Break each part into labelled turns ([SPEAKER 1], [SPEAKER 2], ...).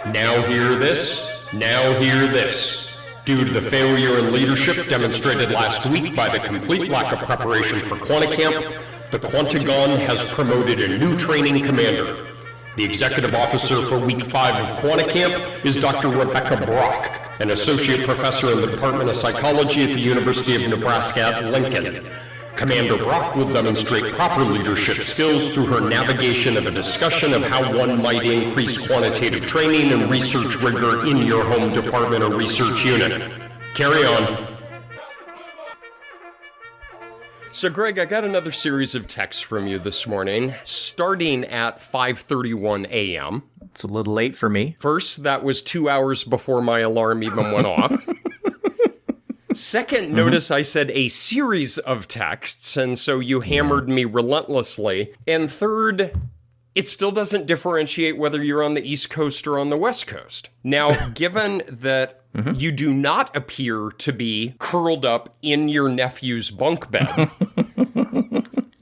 [SPEAKER 1] Now hear this. Now hear this. Due to the failure in leadership demonstrated last week by the complete lack of preparation for QuantiCamp, the QuantiGon has promoted a new training commander. The executive officer for week 5 of QuantiCamp is Dr. Rebecca Brock, an associate professor in the Department of Psychology at the University of Nebraska at Lincoln. Commander Brock will demonstrate proper leadership skills through her navigation of a discussion of how one might increase quantitative training and research rigor in your home department or research unit. Carry on. So, Greg, I got another series of texts from you this morning, starting at 5:31 a.m.
[SPEAKER 2] It's a little late for me.
[SPEAKER 1] First, that was 2 hours before my alarm even went off. Second, notice I said a series of texts, and so you hammered me relentlessly. And third, it still doesn't differentiate whether you're on the East Coast or on the West Coast. Now, given that you do not appear to be curled up in your nephew's bunk bed,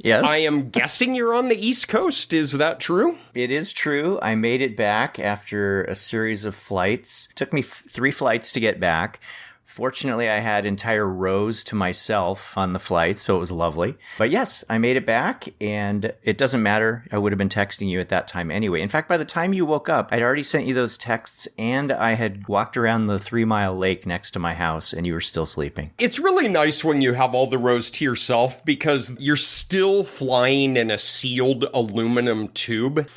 [SPEAKER 2] Yes.
[SPEAKER 1] I am guessing you're on the East Coast. Is that true?
[SPEAKER 2] It is true. I made it back after a series of flights. It took me 3 flights to get back. Fortunately, I had entire rows to myself on the flight, so it was lovely. But yes, I made it back, and it doesn't matter. I would have been texting you at that time anyway. In fact, by the time you woke up, I'd already sent you those texts, and I had walked around the 3-mile lake next to my house, and you were still sleeping.
[SPEAKER 1] It's really nice when you have all the rows to yourself because you're still flying in a sealed aluminum tube.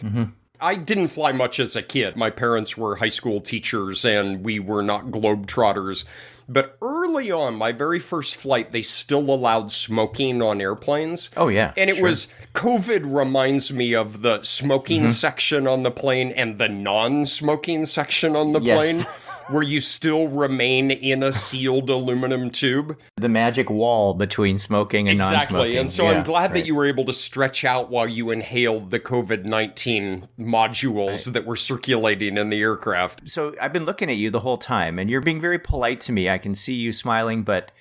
[SPEAKER 1] I didn't fly much as a kid. My parents were high school teachers, and we were not globetrotters. But early on, my very first flight, they still allowed smoking on airplanes.
[SPEAKER 2] Oh, yeah.
[SPEAKER 1] And it was, COVID reminds me of the smoking section on the plane and the non-smoking section on the plane, where you still remain in a sealed aluminum tube.
[SPEAKER 2] The magic wall between smoking and non-smoking.
[SPEAKER 1] Exactly. And so I'm glad that you were able to stretch out while you inhaled the COVID-19 modules that were circulating in the aircraft.
[SPEAKER 2] So I've been looking at you the whole time, and you're being very polite to me. I can see you smiling, but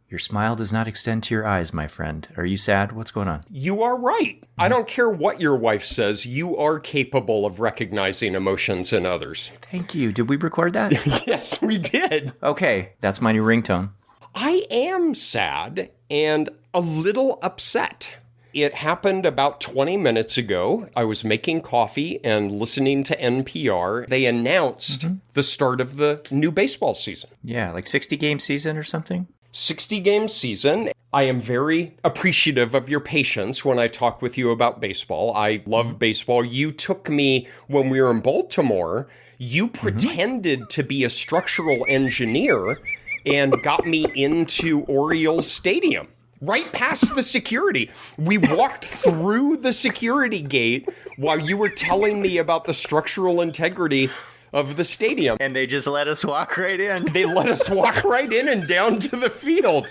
[SPEAKER 2] your smile does not extend to your eyes, my friend. Are you sad? What's going on?
[SPEAKER 1] You are right. I don't care what your wife says. You are capable of recognizing emotions in others.
[SPEAKER 2] Thank you. Did we record that?
[SPEAKER 1] Yes, we did.
[SPEAKER 2] Okay, that's my new ringtone.
[SPEAKER 1] I am sad and a little upset. It happened about 20 minutes ago. I was making coffee and listening to NPR. They announced the start of the new baseball season.
[SPEAKER 2] Yeah, like 60-game season or something?
[SPEAKER 1] 60-game season. I am very appreciative of your patience when I talk with you about baseball. I love baseball. You took me when we were in Baltimore. You pretended to be a structural engineer and got me into Orioles Stadium. Right past the security. We walked through the security gate while you were telling me about the structural integrity of the stadium.
[SPEAKER 2] And they just let us walk right in.
[SPEAKER 1] They let us walk right in and down to the field.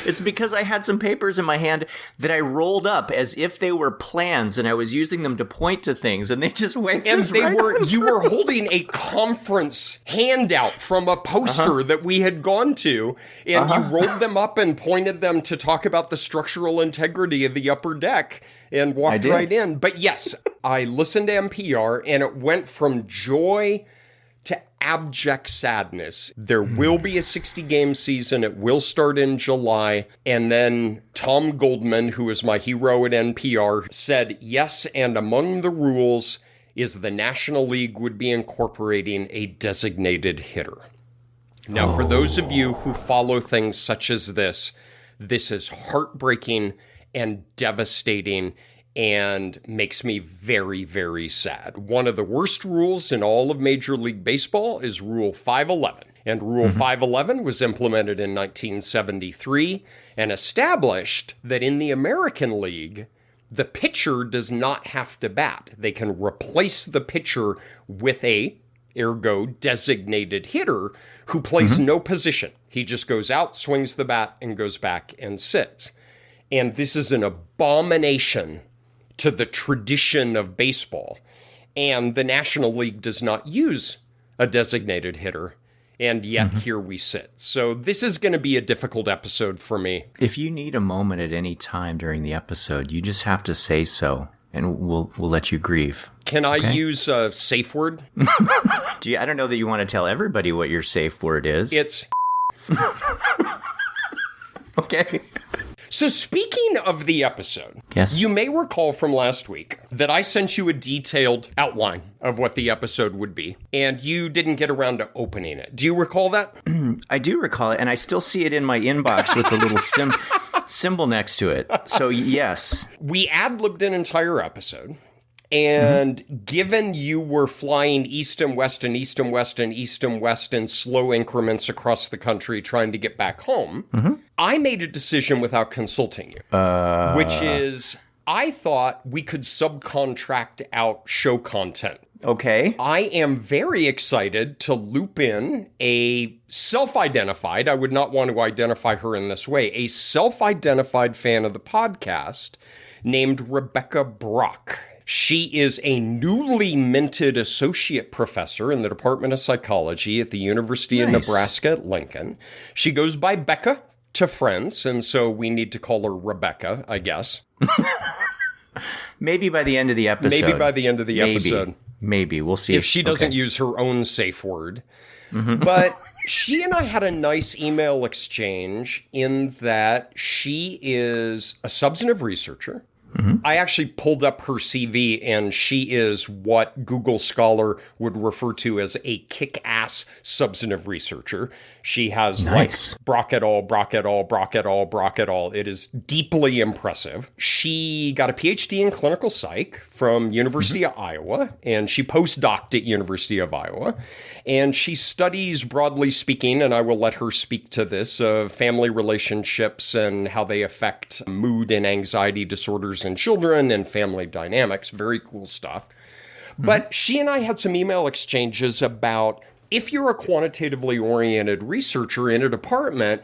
[SPEAKER 2] It's because I had some papers in my hand that I rolled up as if they were plans, and I was using them to point to things, and they just waved us right on.
[SPEAKER 1] You were holding a conference handout from a poster that we had gone to, and you rolled them up and pointed them to talk about the structural integrity of the upper deck and walked right in. But yes, I listened to NPR, and it went from joy to abject sadness. There will be a 60-game season. It will start in July. And then Tom Goldman, who is my hero at NPR, said, yes, and among the rules is the National League would be incorporating a designated hitter. Now, for those of you who follow things such as this is heartbreaking and devastating and makes me very, very sad. One of the worst rules in all of Major League Baseball is Rule 511. And Rule 511 was implemented in 1973 and established that in the American League, the pitcher does not have to bat. They can replace the pitcher with a, ergo, designated hitter who plays no position. He just goes out, swings the bat, and goes back and sits. And this is an abomination to the tradition of baseball. And the National League does not use a designated hitter. And yet here we sit. So this is going to be a difficult episode for me.
[SPEAKER 2] If you need a moment at any time during the episode, you just have to say so. and we'll let you grieve.
[SPEAKER 1] Can I use a safe word?
[SPEAKER 2] I don't know that you want to tell everybody what your safe word is.
[SPEAKER 1] It's...
[SPEAKER 2] Okay.
[SPEAKER 1] So speaking of the episode,
[SPEAKER 2] yes,
[SPEAKER 1] you may recall from last week that I sent you a detailed outline of what the episode would be, and you didn't get around to opening it. Do you recall that?
[SPEAKER 2] I do recall it, and I still see it in my inbox with the little symbol next to it. So yes.
[SPEAKER 1] We ad-libbed an entire episode. And given you were flying east and west and east and west and east and west in slow increments across the country trying to get back home, I made a decision without consulting you, which is I thought we could subcontract out show content.
[SPEAKER 2] Okay.
[SPEAKER 1] I am very excited to loop in a self-identified, I would not want to identify her in this way, a self-identified fan of the podcast named Rebecca Brock. She is a newly minted associate professor in the Department of Psychology at the University of Nebraska at Lincoln. She goes by Becca to friends, and so we need to call her Rebecca, I guess.
[SPEAKER 2] Maybe by the end of the episode. Maybe. We'll see.
[SPEAKER 1] If she doesn't use her own safe word. But she and I had a nice email exchange in that she is a substantive researcher. I actually pulled up her CV, and she is what Google Scholar would refer to as a kick-ass substantive researcher. She has like Brock et al., Brock et al., Brock et al., Brock et al. It is deeply impressive. She got a PhD in clinical psych from University of Iowa, and she postdoced at University of Iowa. And she studies, broadly speaking, and I will let her speak to this, family relationships and how they affect mood and anxiety disorders in children and family dynamics. Very cool stuff. But she and I had some email exchanges about if you're a quantitatively oriented researcher in a department,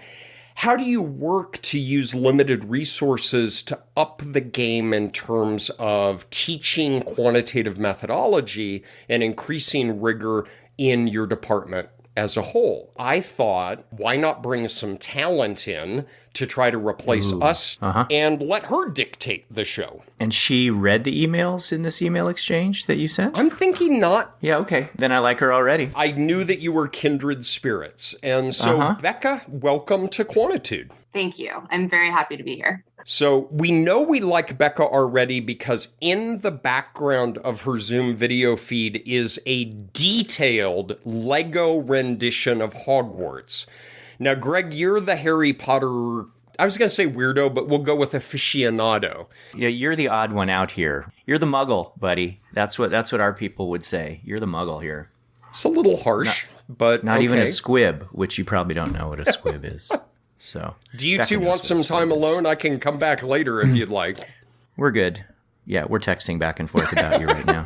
[SPEAKER 1] how do you work to use limited resources to up the game in terms of teaching quantitative methodology and increasing rigor in your department as a whole? I thought, why not bring some talent in to try to replace us and let her dictate the show?
[SPEAKER 2] And she read the emails in this email exchange that you sent?
[SPEAKER 1] I'm thinking not.
[SPEAKER 2] Yeah, okay. Then I like her already.
[SPEAKER 1] I knew that you were kindred spirits. And so, Becca, welcome to Quantitude.
[SPEAKER 3] Thank you. I'm very happy to be here.
[SPEAKER 1] So we know we like Becca already because in the background of her Zoom video feed is a detailed Lego rendition of Hogwarts. Now, Greg, you're the Harry Potter, I was going to say weirdo, but we'll go with aficionado.
[SPEAKER 2] Yeah, you're the odd one out here. You're the muggle, buddy. That's what our people would say. You're the muggle here.
[SPEAKER 1] It's a little harsh, but
[SPEAKER 2] not even a squib, which you probably don't know what a squib is. So,
[SPEAKER 1] do you two want some time alone? I can come back later if you'd like.
[SPEAKER 2] We're good. Yeah, we're texting back and forth about you right now.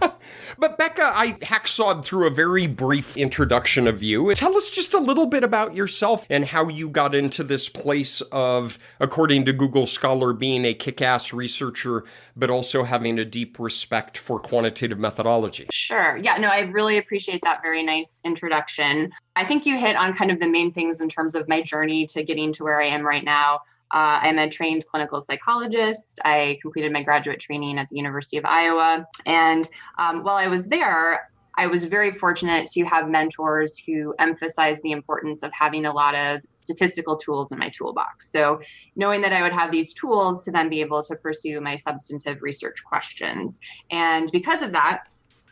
[SPEAKER 1] But Becca, I hacksawed through a very brief introduction of you. Tell us just a little bit about yourself and how you got into this place of, according to Google Scholar, being a kick-ass researcher, but also having a deep respect for quantitative methodology.
[SPEAKER 3] Sure. Yeah, no, I really appreciate that very nice introduction. I think you hit on kind of the main things in terms of my journey to getting to where I am right now. I'm a trained clinical psychologist. I completed my graduate training at the University of Iowa. And while I was there, I was very fortunate to have mentors who emphasized the importance of having a lot of statistical tools in my toolbox. So knowing that I would have these tools to then be able to pursue my substantive research questions. And because of that,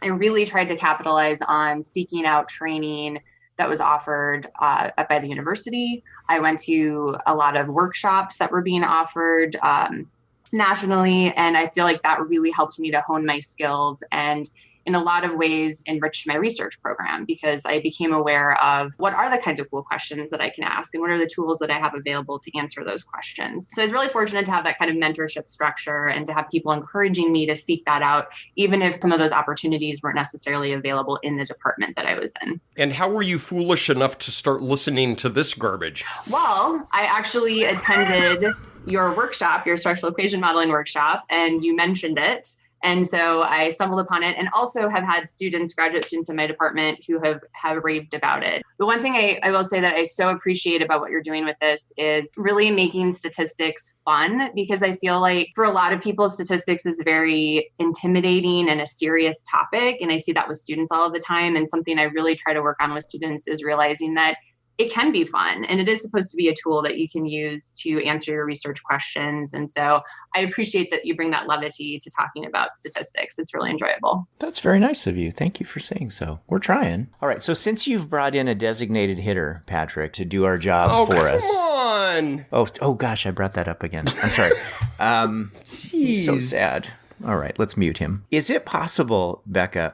[SPEAKER 3] I really tried to capitalize on seeking out training that was offered by the university. I went to a lot of workshops that were being offered nationally, and I feel like that really helped me to hone my skills and in a lot of ways enriched my research program because I became aware of what are the kinds of cool questions that I can ask and what are the tools that I have available to answer those questions. So I was really fortunate to have that kind of mentorship structure and to have people encouraging me to seek that out, even if some of those opportunities weren't necessarily available in the department that I was in.
[SPEAKER 1] And how were you foolish enough to start listening to this garbage?
[SPEAKER 3] Well, I actually attended your workshop, your structural equation modeling workshop, and you mentioned it. And so I stumbled upon it, and also have had graduate students in my department who have raved about it. The one thing I will say that I so appreciate about what you're doing with this is really making statistics fun, because I feel like for a lot of people, statistics is very intimidating and a serious topic. And I see that with students all of the time. And something I really try to work on with students is realizing that it can be fun, and it is supposed to be a tool that you can use to answer your research questions. And so I appreciate that you bring that levity to talking about statistics. It's really enjoyable.
[SPEAKER 2] That's very nice of you. Thank you for saying so. We're trying. All right. So since you've brought in a designated hitter, Patrick, to do our job for us.
[SPEAKER 1] Come on.
[SPEAKER 2] Oh gosh, I brought that up again. I'm sorry. So sad. All right, let's mute him. Is it possible, Becca?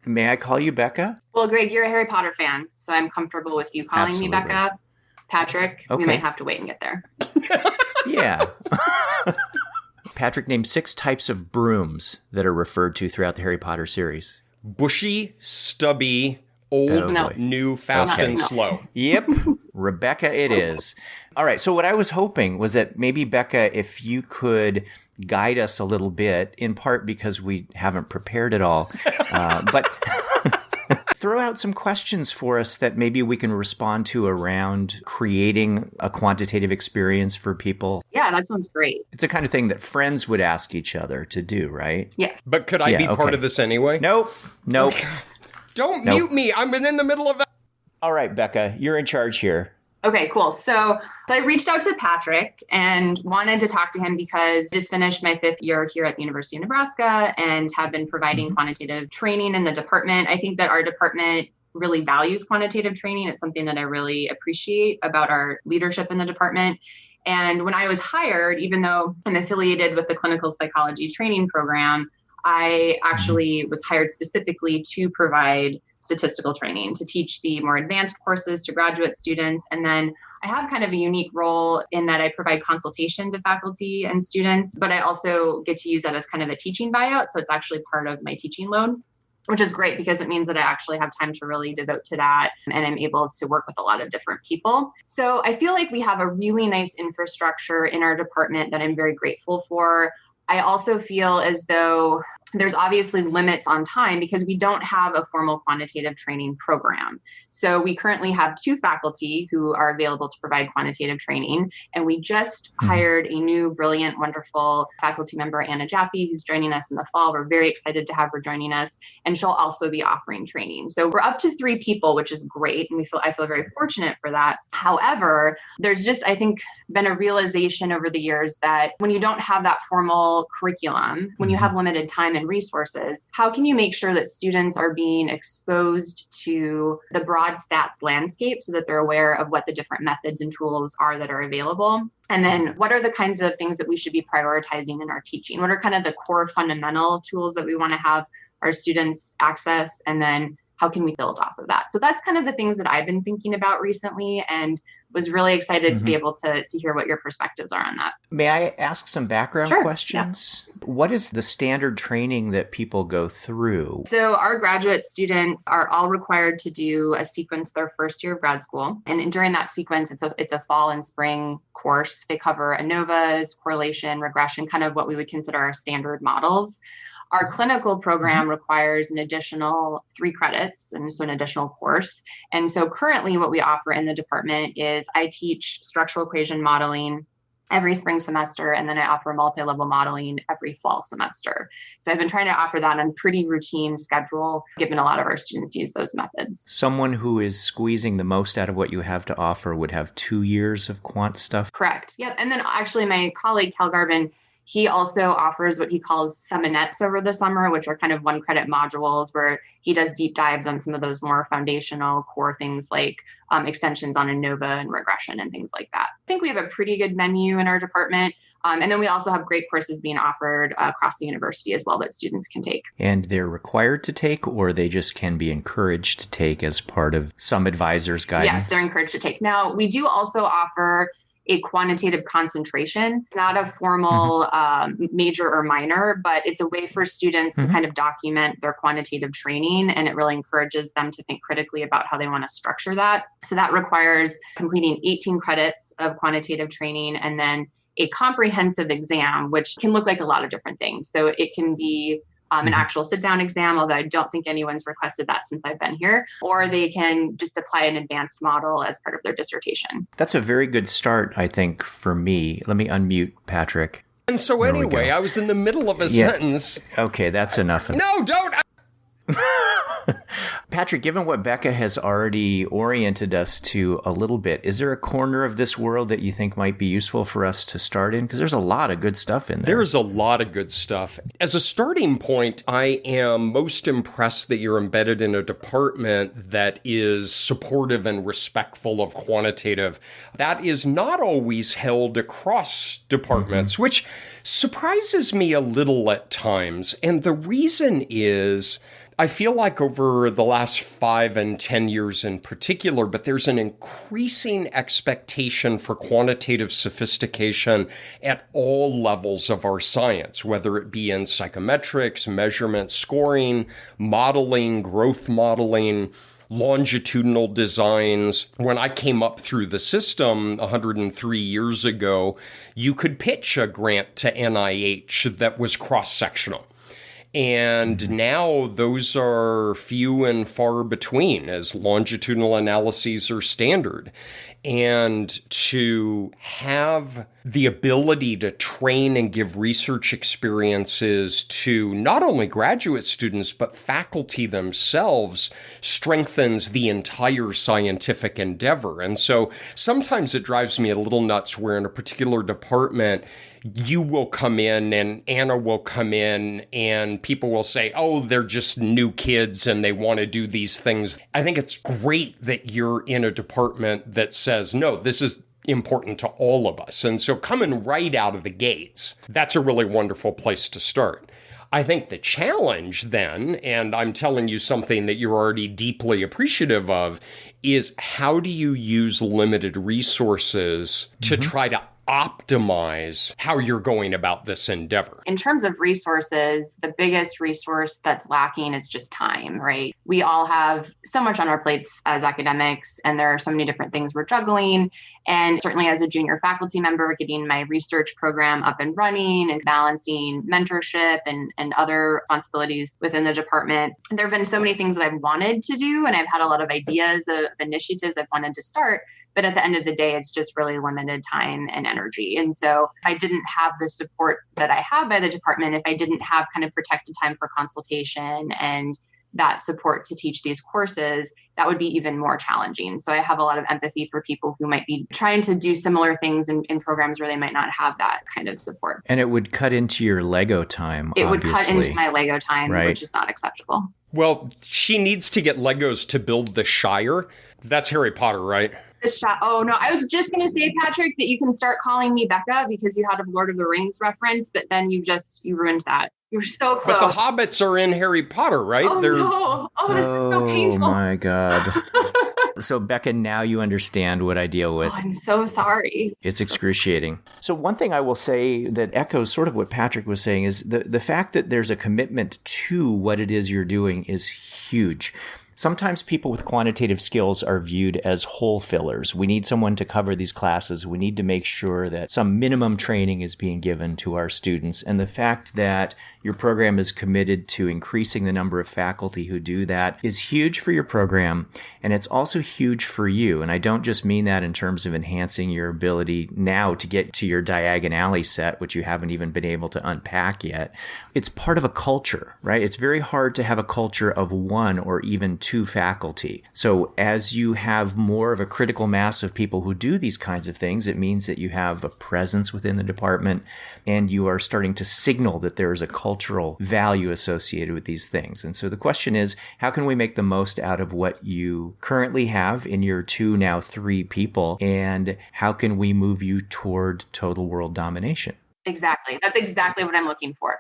[SPEAKER 2] May I call you Becca?
[SPEAKER 3] Well, Greg, you're a Harry Potter fan, so I'm comfortable with you calling
[SPEAKER 2] Absolutely.
[SPEAKER 3] me Becca. Patrick,
[SPEAKER 2] Okay.
[SPEAKER 3] we might have to wait and get there.
[SPEAKER 2] Yeah. Patrick named 6 types of brooms that are referred to throughout the Harry Potter series.
[SPEAKER 1] Bushy, stubby, old,
[SPEAKER 3] No.
[SPEAKER 1] new, fast,
[SPEAKER 2] Okay.
[SPEAKER 1] and slow.
[SPEAKER 2] Yep. Rebecca it is. All right. So what I was hoping was that maybe, Becca, if you could guide us a little bit, in part because we haven't prepared at all, but throw out some questions for us that maybe we can respond to around creating a quantitative experience for people.
[SPEAKER 3] Yeah, that sounds great.
[SPEAKER 2] It's the kind of thing that friends would ask each other to do, right?
[SPEAKER 3] Yes.
[SPEAKER 1] But could I be part of this anyway?
[SPEAKER 2] Nope.
[SPEAKER 1] Don't mute me. I'm in the middle of that.
[SPEAKER 2] All right, Becca, you're in charge here.
[SPEAKER 3] Okay, cool. So I reached out to Patrick and wanted to talk to him because I just finished my 5th year here at the University of Nebraska and have been providing quantitative training in the department. I think that our department really values quantitative training. It's something that I really appreciate about our leadership in the department. And when I was hired, even though I'm affiliated with the clinical psychology training program, I actually was hired specifically to provide statistical training, to teach the more advanced courses to graduate students. And then I have kind of a unique role in that I provide consultation to faculty and students, but I also get to use that as kind of a teaching buyout. So it's actually part of my teaching load, which is great because it means that I actually have time to really devote to that, and I'm able to work with a lot of different people. So I feel like we have a really nice infrastructure in our department that I'm very grateful for. I also feel as though there's obviously limits on time because we don't have a formal quantitative training program. So we currently have 2 faculty who are available to provide quantitative training. And we just hired a new, brilliant, wonderful faculty member, Anna Jaffe, who's joining us in the fall. We're very excited to have her joining us. And she'll also be offering training. So we're up to 3 people, which is great. And I feel very fortunate for that. However, there's just, I think, been a realization over the years that when you don't have that formal curriculum, when you have limited time and resources, how can you make sure that students are being exposed to the broad stats landscape so that they're aware of what the different methods and tools are that are available? And then what are the kinds of things that we should be prioritizing in our teaching? What are kind of the core fundamental tools that we want to have our students access? And then how can we build off of that? So that's kind of the things that I've been thinking about recently, and was really excited to be able to hear what your perspectives are on that.
[SPEAKER 2] May I ask some background questions? Yeah. What is the standard training that people go through?
[SPEAKER 3] So our graduate students are all required to do a sequence their first year of grad school. And during that sequence, it's a fall and spring course. They cover ANOVAs, correlation, regression, kind of what we would consider our standard models. Our clinical program requires an additional 3 credits, and so an additional course. And so currently what we offer in the department is I teach structural equation modeling every spring semester, and then I offer multi-level modeling every fall semester. So I've been trying to offer that on pretty routine schedule, given a lot of our students use those methods.
[SPEAKER 2] Someone who is squeezing the most out of what you have to offer would have 2 years of quant stuff?
[SPEAKER 3] Correct. Yep. And then actually my colleague, Cal Garvin, he also offers what he calls seminettes over the summer, which are kind of 1-credit modules where he does deep dives on some of those more foundational core things like extensions on ANOVA and regression and things like that. I think we have a pretty good menu in our department. And then we also have great courses being offered across the university as well that students can take.
[SPEAKER 2] And they're required to take, or they just can be encouraged to take as part of some advisor's guidance?
[SPEAKER 3] Yes, they're encouraged to take. Now, we do also offer a quantitative concentration. It's not a formal major or minor, but it's a way for students to kind of document their quantitative training, and it really encourages them to think critically about how they want to structure that. So that requires completing 18 credits of quantitative training and then a comprehensive exam, which can look like a lot of different things. So it can be an actual sit-down exam, although I don't think anyone's requested that since I've been here, or they can just apply an advanced model as part of their dissertation.
[SPEAKER 2] That's a very good start, I think, for me. Let me unmute Patrick.
[SPEAKER 1] And so anyway, I was in the middle of a sentence.
[SPEAKER 2] Okay, that's enough.
[SPEAKER 1] No, don't!
[SPEAKER 2] Patrick, given what Becca has already oriented us to a little bit, is there a corner of this world that you think might be useful for us to start in? Because there's a lot of good stuff in there.
[SPEAKER 1] There's a lot of good stuff. As a starting point, I am most impressed that you're embedded in a department that is supportive and respectful of quantitative. That is not always held across departments, which surprises me a little at times. And the reason is, I feel like over the last 5 and 10 years in particular, but there's an increasing expectation for quantitative sophistication at all levels of our science, whether it be in psychometrics, measurement, scoring, modeling, growth modeling, longitudinal designs. When I came up through the system 103 years ago, you could pitch a grant to NIH that was cross-sectional. And now those are few and far between as longitudinal analyses are standard. And to have the ability to train and give research experiences to not only graduate students, but faculty themselves strengthens the entire scientific endeavor. And so sometimes it drives me a little nuts where in a particular department, you will come in and Anna will come in and people will say, oh, they're just new kids and they want to do these things. I think it's great that you're in a department that says, no, this is important to all of us. And so coming right out of the gates, that's a really wonderful place to start. I think the challenge then, and I'm telling you something that you're already deeply appreciative of, is how do you use limited resources to try to optimize how you're going about this endeavor?
[SPEAKER 3] In terms of resources, the biggest resource that's lacking is just time, right? We all have so much on our plates as academics, and there are so many different things we're juggling. And certainly as a junior faculty member, getting my research program up and running and balancing mentorship and other responsibilities within the department. There have been so many things that I've wanted to do, and I've had a lot of ideas of initiatives I've wanted to start. But at the end of the day, it's just really limited time and energy. And so if I didn't have the support that I have by the department, if I didn't have kind of protected time for consultation and that support to teach these courses, that would be even more challenging. So I have a lot of empathy for people who might be trying to do similar things in programs where they might not have that kind of support.
[SPEAKER 2] And it would cut into your Lego time,
[SPEAKER 3] It
[SPEAKER 2] obviously.
[SPEAKER 3] would cut into my Lego time,
[SPEAKER 2] right,
[SPEAKER 3] which is not acceptable.
[SPEAKER 1] Well, she needs to get Legos to build the Shire. That's Harry Potter, right?
[SPEAKER 3] Oh, no, I was just going to say, Patrick, that you can start calling me Becca because you had a Lord of the Rings reference, but then you ruined that. You were so close.
[SPEAKER 1] But the hobbits are in Harry Potter, right?
[SPEAKER 3] Oh, no. Oh, this is so painful.
[SPEAKER 2] Oh, my God. So, Becca, now you understand what I deal with.
[SPEAKER 3] Oh, I'm so sorry.
[SPEAKER 2] It's excruciating. So one thing I will say that echoes sort of what Patrick was saying is the fact that there's a commitment to what it is you're doing is huge. Sometimes people with quantitative skills are viewed as hole fillers. We need someone to cover these classes. We need to make sure that some minimum training is being given to our students. And the fact that your program is committed to increasing the number of faculty who do that is huge for your program. And it's also huge for you. And I don't just mean that in terms of enhancing your ability now to get to your diagonally set, which you haven't even been able to unpack yet. It's part of a culture, right? It's very hard to have a culture of one or even two faculty. So as you have more of a critical mass of people who do these kinds of things, it means that you have a presence within the department and you are starting to signal that there is a cultural value associated with these things. And so the question is, how can we make the most out of what you currently have in your 2, now 3 people? And how can we move you toward total world domination?
[SPEAKER 3] Exactly. That's exactly what I'm looking for.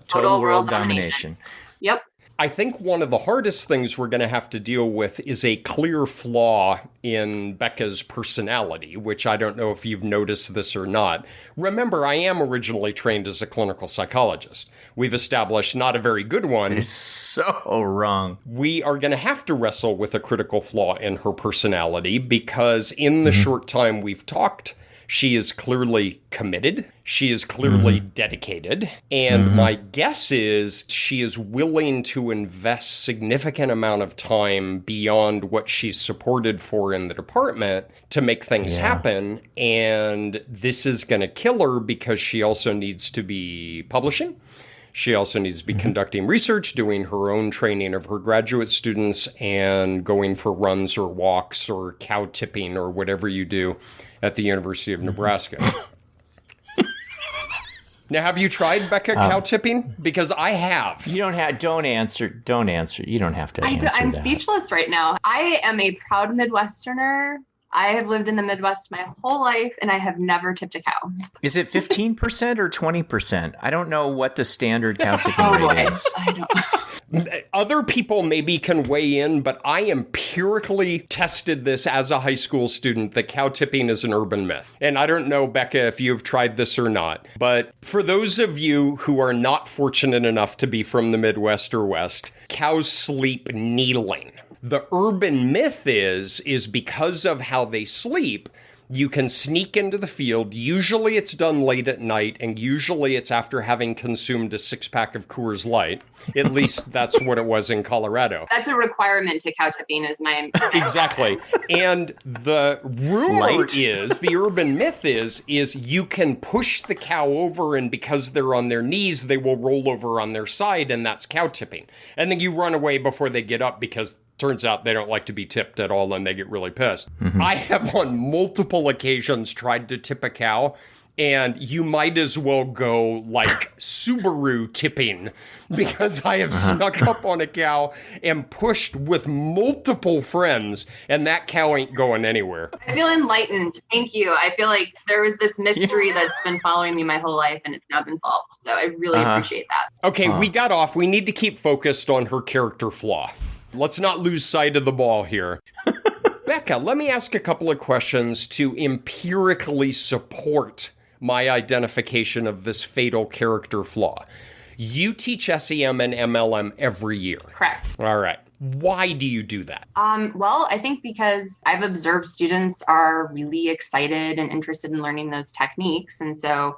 [SPEAKER 2] Total world domination.
[SPEAKER 3] Yep.
[SPEAKER 1] I think one of the hardest things we're going to have to deal with is a clear flaw in Becca's personality, which I don't know if you've noticed this or not. Remember, I am originally trained as a clinical psychologist. We've established not a very good one.
[SPEAKER 2] It's so wrong.
[SPEAKER 1] We are going to have to wrestle with a critical flaw in her personality because in the short time we've talked, She is clearly committed. She is clearly dedicated. And my guess is she is willing to invest significant amount of time beyond what she's supported for in the department to make things happen. And this is going to kill her because she also needs to be publishing. She also needs to be conducting research, doing her own training of her graduate students, and going for runs or walks or cow tipping or whatever you do at the University of Nebraska. Now, have you tried, Becca, cow tipping? Because I have.
[SPEAKER 2] You don't have. Don't answer. Don't answer. You don't have to answer
[SPEAKER 3] I'm
[SPEAKER 2] that.
[SPEAKER 3] speechless right now. I am a proud Midwesterner. I have lived in the Midwest my whole life, and I have never tipped a cow.
[SPEAKER 2] Is it 15% or 20%? I don't know what the standard cow tipping rate is.
[SPEAKER 3] I don't.
[SPEAKER 1] Other people maybe can weigh in, but I empirically tested this as a high school student that cow tipping is an urban myth. And I don't know, Becca, if you've tried this or not, but for those of you who are not fortunate enough to be from the Midwest or West, cows sleep kneeling. The urban myth is because of how they sleep, you can sneak into the field. Usually it's done late at night, and usually it's after having consumed a 6-pack of Coors Light. At least that's what it was in Colorado.
[SPEAKER 3] That's a requirement to cow tipping, is my
[SPEAKER 1] Exactly. And the rumor is, the urban myth is you can push the cow over, and because they're on their knees, they will roll over on their side, and that's cow tipping. And then you run away before they get up because turns out they don't like to be tipped at all and they get really pissed. I have on multiple occasions tried to tip a cow, and you might as well go like Subaru tipping, because I have snuck up on a cow and pushed with multiple friends, and that cow ain't going anywhere.
[SPEAKER 3] I feel enlightened. Thank you. I feel like there was this mystery that's been following me my whole life, and it's now been solved. So I really appreciate that.
[SPEAKER 1] Okay, we got off. We need to keep focused on her character flaw. Let's not lose sight of the ball here. Becca, let me ask a couple of questions to empirically support my identification of this fatal character flaw. You teach SEM and MLM every year.
[SPEAKER 3] Correct.
[SPEAKER 1] All right. Why do you do that?
[SPEAKER 3] Well, I think because I've observed students are really excited and interested in learning those techniques. And so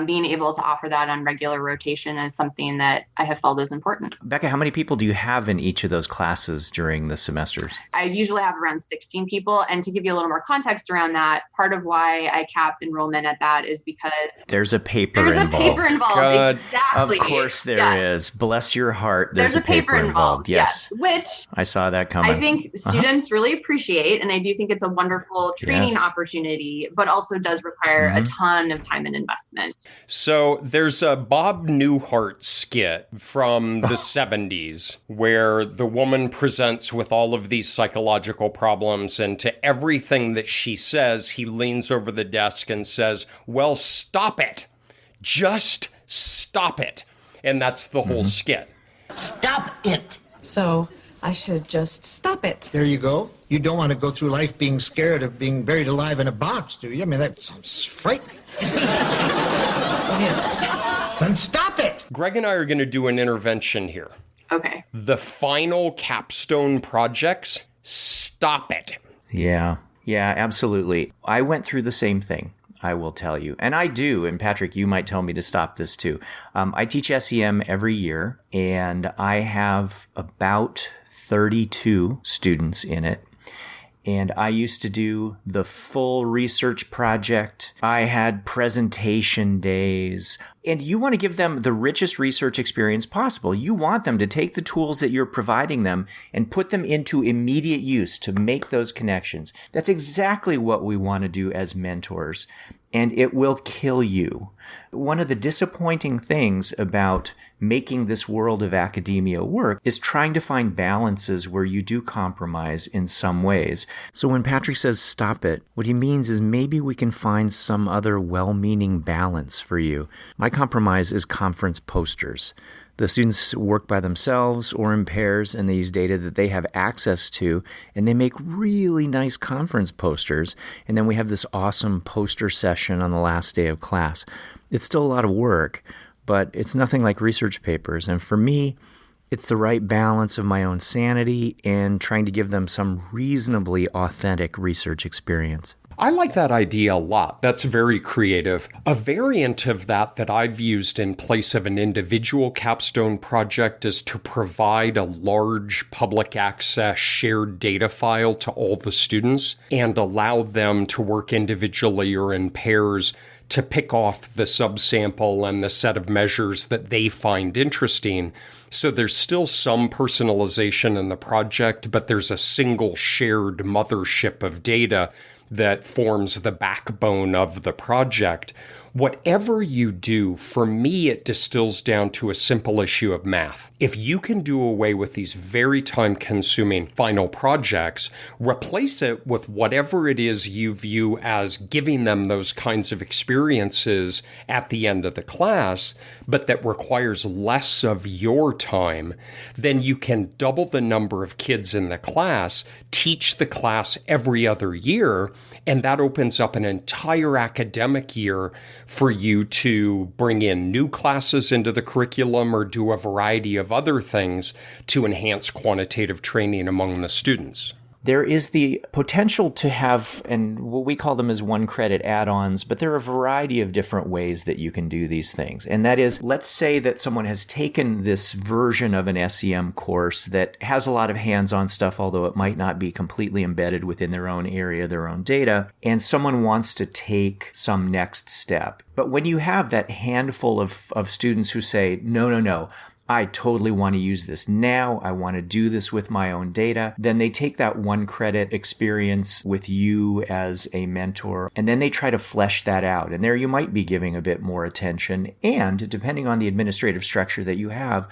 [SPEAKER 3] being able to offer that on regular rotation is something that I have felt is important.
[SPEAKER 2] Becca, how many people do you have in each of those classes during the semesters?
[SPEAKER 3] I usually have around 16 people. And to give you a little more context around that, part of why I cap enrollment at that is because
[SPEAKER 2] there's a paper involved.
[SPEAKER 3] There's a paper involved.
[SPEAKER 1] God.
[SPEAKER 3] Exactly.
[SPEAKER 2] Of course there is. Bless your heart. There's a paper involved. Yes.
[SPEAKER 3] Which
[SPEAKER 2] I saw that coming.
[SPEAKER 3] I think students really appreciate. And I do think it's a wonderful training opportunity, but also does require a ton of time and investment.
[SPEAKER 1] So there's a Bob Newhart skit from the 70s where the woman presents with all of these psychological problems, and to everything that she says, he leans over the desk and says, "Well, stop it. Just stop it." And that's the whole skit.
[SPEAKER 4] Stop it.
[SPEAKER 5] So I should just stop it.
[SPEAKER 4] There you go. You don't want to go through life being scared of being buried alive in a box, do you? I mean, that sounds frightening.
[SPEAKER 5] Yes.
[SPEAKER 4] Then stop it.
[SPEAKER 1] Greg and I are going to do an intervention here.
[SPEAKER 3] Okay.
[SPEAKER 1] The final capstone projects, stop it.
[SPEAKER 2] Yeah, absolutely. I went through the same thing, I will tell you. And I do, and Patrick, you might tell me to stop this too. I teach SEM every year, and I have about 32 students in it. And I used to do the full research project. I had presentation days. And you want to give them the richest research experience possible. You want them to take the tools that you're providing them and put them into immediate use to make those connections. That's exactly what we want to do as mentors. And it will kill you. One of the disappointing things about making this world of academia work is trying to find balances where you do compromise in some ways. So when Patrick says stop it, what he means is maybe we can find some other well-meaning balance for you. My compromise is conference posters. The students work by themselves or in pairs, and they use data that they have access to, and they make really nice conference posters. And then we have this awesome poster session on the last day of class. It's still a lot of work, but it's nothing like research papers. And for me, it's the right balance of my own sanity and trying to give them some reasonably authentic research experience.
[SPEAKER 1] I like that idea a lot. That's very creative. A variant of that I've used in place of an individual capstone project is to provide a large public access shared data file to all the students and allow them to work individually or in pairs to pick off the subsample and the set of measures that they find interesting. So there's still some personalization in the project, but there's a single shared mothership of data that forms the backbone of the project. Whatever you do, for me, it distills down to a simple issue of math. If you can do away with these very time-consuming final projects, replace it with whatever it is you view as giving them those kinds of experiences at the end of the class, but that requires less of your time, then you can double the number of kids in the class, teach the class every other year, and that opens up an entire academic year for you to bring in new classes into the curriculum or do a variety of other things to enhance quantitative training among the students.
[SPEAKER 2] There is the potential to have, and what we call them as one credit add-ons, but there are a variety of different ways that you can do these things. And that is, let's say that someone has taken this version of an SEM course that has a lot of hands-on stuff, although it might not be completely embedded within their own area, their own data, and someone wants to take some next step. But when you have that handful of students who say, no, I totally want to use this now. I want to do this with my own data. Then they take that one credit experience with you as a mentor, and then they try to flesh that out. And there you might be giving a bit more attention. And depending on the administrative structure that you have,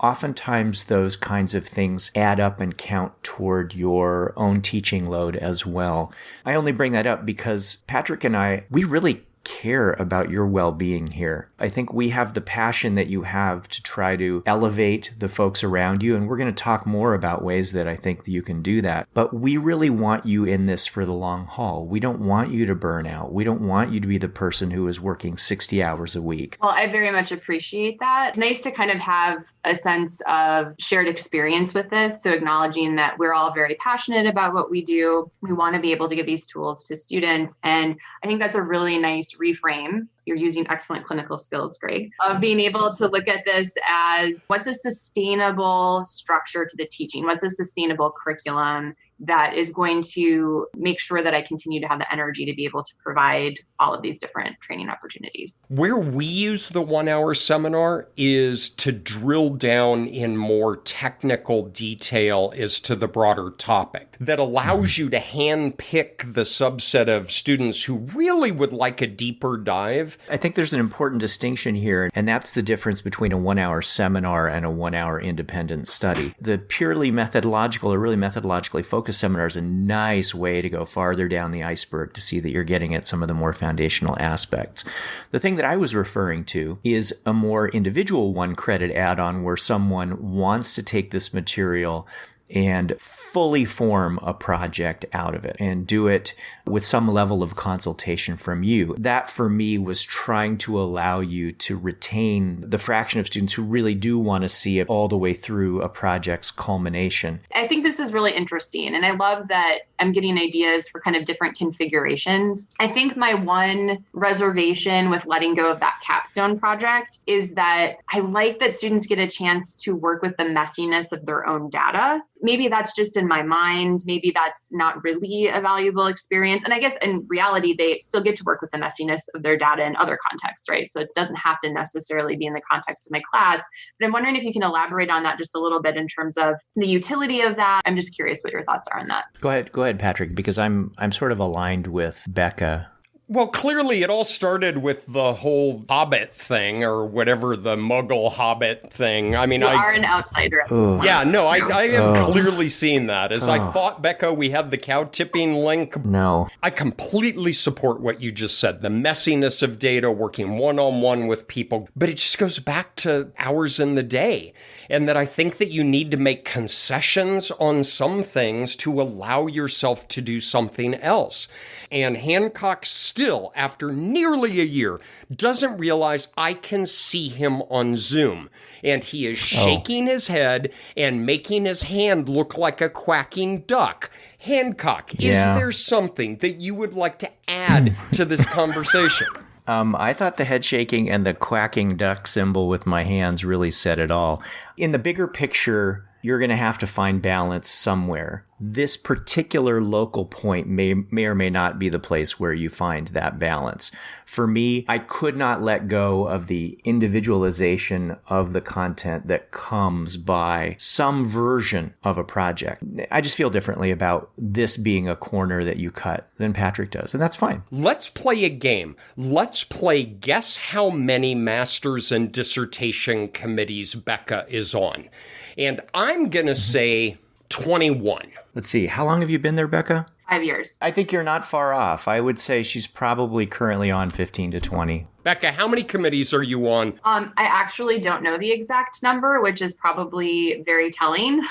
[SPEAKER 2] oftentimes those kinds of things add up and count toward your own teaching load as well. I only bring that up because Patrick and I, we really care about your well-being here. I think we have the passion that you have to try to elevate the folks around you, and we're going to talk more about ways that I think that you can do that. But we really want you in this for the long haul. We don't want you to burn out. We don't want you to be the person who is working 60 hours a week.
[SPEAKER 3] Well, I very much appreciate that. It's nice to kind of have a sense of shared experience with this. So acknowledging that we're all very passionate about what we do. We want to be able to give these tools to students. And I think that's a really nice reframe. You're using excellent clinical skills, Greg, of being able to look at this as what's a sustainable structure to the teaching? What's a sustainable curriculum that is going to make sure that I continue to have the energy to be able to provide all of these different training opportunities?
[SPEAKER 1] Where we use the 1 hour seminar is to drill down in more technical detail as to the broader topic that allows you to handpick the subset of students who really would like a deeper dive.
[SPEAKER 2] I think there's an important distinction here, and that's the difference between a 1 hour seminar and a 1 hour independent study. The purely methodological or really methodologically focused seminar is a nice way to go farther down the iceberg to see that you're getting at some of the more foundational aspects. The thing that I was referring to is a more individual one credit add-on where someone wants to take this material and fully form a project out of it and do it with some level of consultation from you. That, for me, was trying to allow you to retain the fraction of students who really do want to see it all the way through a project's culmination.
[SPEAKER 3] I think this is really interesting, and I love that I'm getting ideas for kind of different configurations. I think my one reservation with letting go of that capstone project is that I like that students get a chance to work with the messiness of their own data. Maybe that's just in my mind. Maybe that's not really a valuable experience. And I guess in reality, they still get to work with the messiness of their data in other contexts, right? So it doesn't have to necessarily be in the context of my class. But I'm wondering if you can elaborate on that just a little bit in terms of the utility of that. I'm just curious what your thoughts are on that.
[SPEAKER 2] Go ahead, Patrick, because I'm sort of aligned with Becca.
[SPEAKER 1] Well, clearly it all started with the whole Hobbit thing or whatever, the Muggle Hobbit thing. I mean,
[SPEAKER 3] you are an outsider.
[SPEAKER 1] Yeah, no, I am clearly seeing that. As I thought, Becca, we had the cow tipping link.
[SPEAKER 2] No.
[SPEAKER 1] I completely support what you just said. The messiness of data, working one-on-one with people. But it just goes back to hours in the day. And that I think that you need to make concessions on some things to allow yourself to do something else. And Hancock still still, after nearly a year, doesn't realize I can see him on Zoom. And he is shaking his head and making his hand look like a quacking duck. Hancock, is there something that you would like to add to this conversation?
[SPEAKER 2] I thought the head shaking and the quacking duck symbol with my hands really said it all. In the bigger picture, you're going to have to find balance somewhere. This particular local point may or may not be the place where you find that balance. For me, I could not let go of the individualization of the content that comes by some version of a project. I just feel differently about this being a corner that you cut than Patrick does, and that's fine.
[SPEAKER 1] Let's play a game. Let's play guess how many master's and dissertation committees Becca is on. And I'm going to say 21.
[SPEAKER 2] Let's see. How long have you been there, Becca?
[SPEAKER 3] 5 years.
[SPEAKER 2] I think you're not far off. I would say she's probably currently on 15 to 20.
[SPEAKER 1] Becca, how many committees are you on?
[SPEAKER 3] I actually don't know the exact number, which is probably very telling.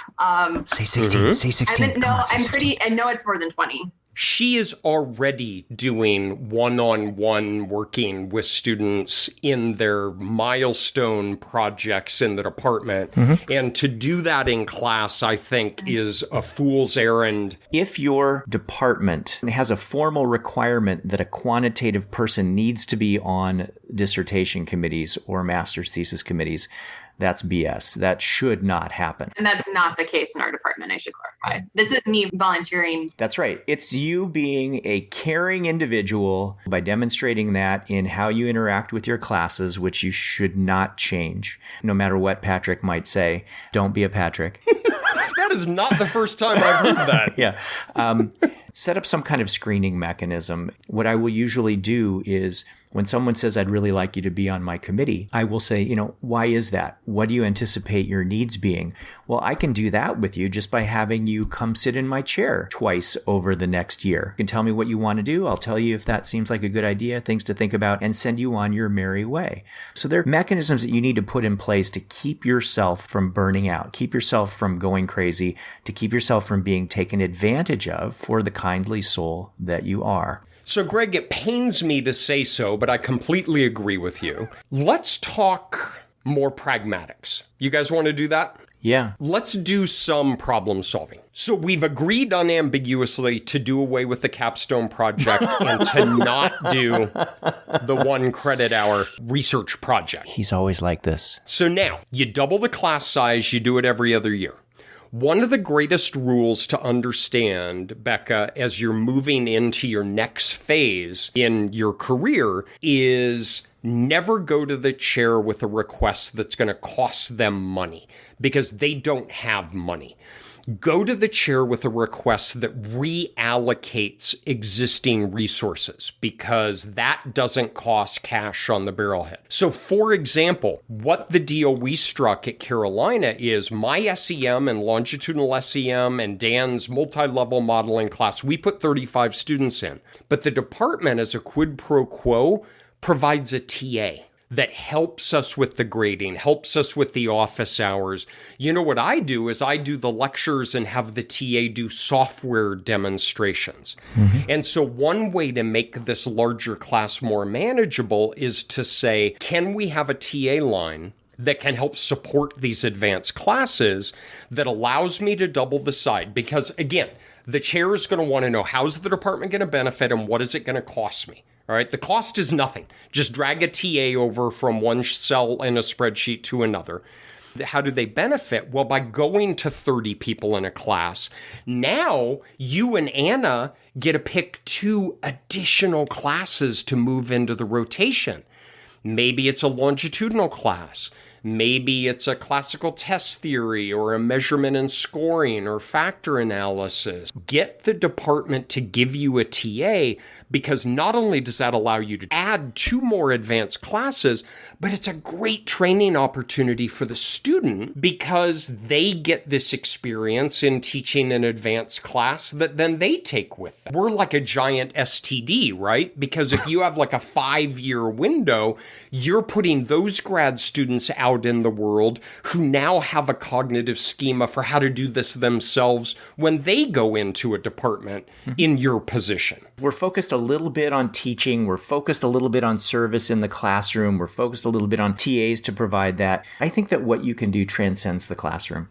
[SPEAKER 2] Say 16. Say 16.
[SPEAKER 3] I know it's more than 20.
[SPEAKER 1] She is already doing one-on-one working with students in their milestone projects in the department. And to do that in class, I think, is a fool's errand.
[SPEAKER 2] If your department has a formal requirement that a quantitative person needs to be on dissertation committees or master's thesis committees, that's BS. That should not happen.
[SPEAKER 3] And that's not the case in our department, I should clarify. This is me volunteering.
[SPEAKER 2] That's right. It's you being a caring individual by demonstrating that in how you interact with your classes, which you should not change. No matter what Patrick might say, don't be a Patrick.
[SPEAKER 1] That is not the first time I've heard that.
[SPEAKER 2] Yeah. Set up some kind of screening mechanism. What I will usually do is when someone says, I'd really like you to be on my committee, I will say, why is that? What do you anticipate your needs being? Well, I can do that with you just by having you come sit in my chair twice over the next year. You can tell me what you want to do. I'll tell you if that seems like a good idea, things to think about, and send you on your merry way. So there are mechanisms that you need to put in place to keep yourself from burning out, keep yourself from going crazy, to keep yourself from being taken advantage of for the kindly soul that you are.
[SPEAKER 1] So, Greg, it pains me to say so, but I completely agree with you. Let's talk more pragmatics. You guys want to do that?
[SPEAKER 2] Yeah.
[SPEAKER 1] Let's do some problem solving. So we've agreed unambiguously to do away with the capstone project and to not do the 1 credit hour research project.
[SPEAKER 2] He's always like this.
[SPEAKER 1] So now, you double the class size, you do it every other year. One of the greatest rules to understand, Becca, as you're moving into your next phase in your career is never go to the chair with a request that's going to cost them money because they don't have money. Go to the chair with a request that reallocates existing resources because that doesn't cost cash on the barrelhead. So, for example, what the deal we struck at Carolina is my SEM and longitudinal SEM and Dan's multi-level modeling class, we put 35 students in. But the department, as a quid pro quo, provides a TA that helps us with the grading, helps us with the office hours. You know what I do is I do the lectures and have the TA do software demonstrations. And so one way to make this larger class more manageable is to say, can we have a TA line that can help support these advanced classes that allows me to double the side? Because again, the chair is going to want to know how's the department going to benefit and what is it going to cost me? All right, the cost is nothing. Just drag a TA over from one cell in a spreadsheet to another. How do they benefit? Well, by going to 30 people in a class. Now, you and Anna get to pick 2 additional classes to move into the rotation. Maybe it's a longitudinal class. Maybe it's a classical test theory or a measurement and scoring or factor analysis. Get the department to give you a TA because not only does that allow you to add 2 more advanced classes, but it's a great training opportunity for the student because they get this experience in teaching an advanced class that then they take with them. We're like a giant STD, right? Because if you have like a 5-year window, you're putting those grad students out out in the world who now have a cognitive schema for how to do this themselves when they go into a department in your position?
[SPEAKER 2] We're focused a little bit on teaching. We're focused a little bit on service in the classroom. We're focused a little bit on TAs to provide that. I think that what you can do transcends the classroom.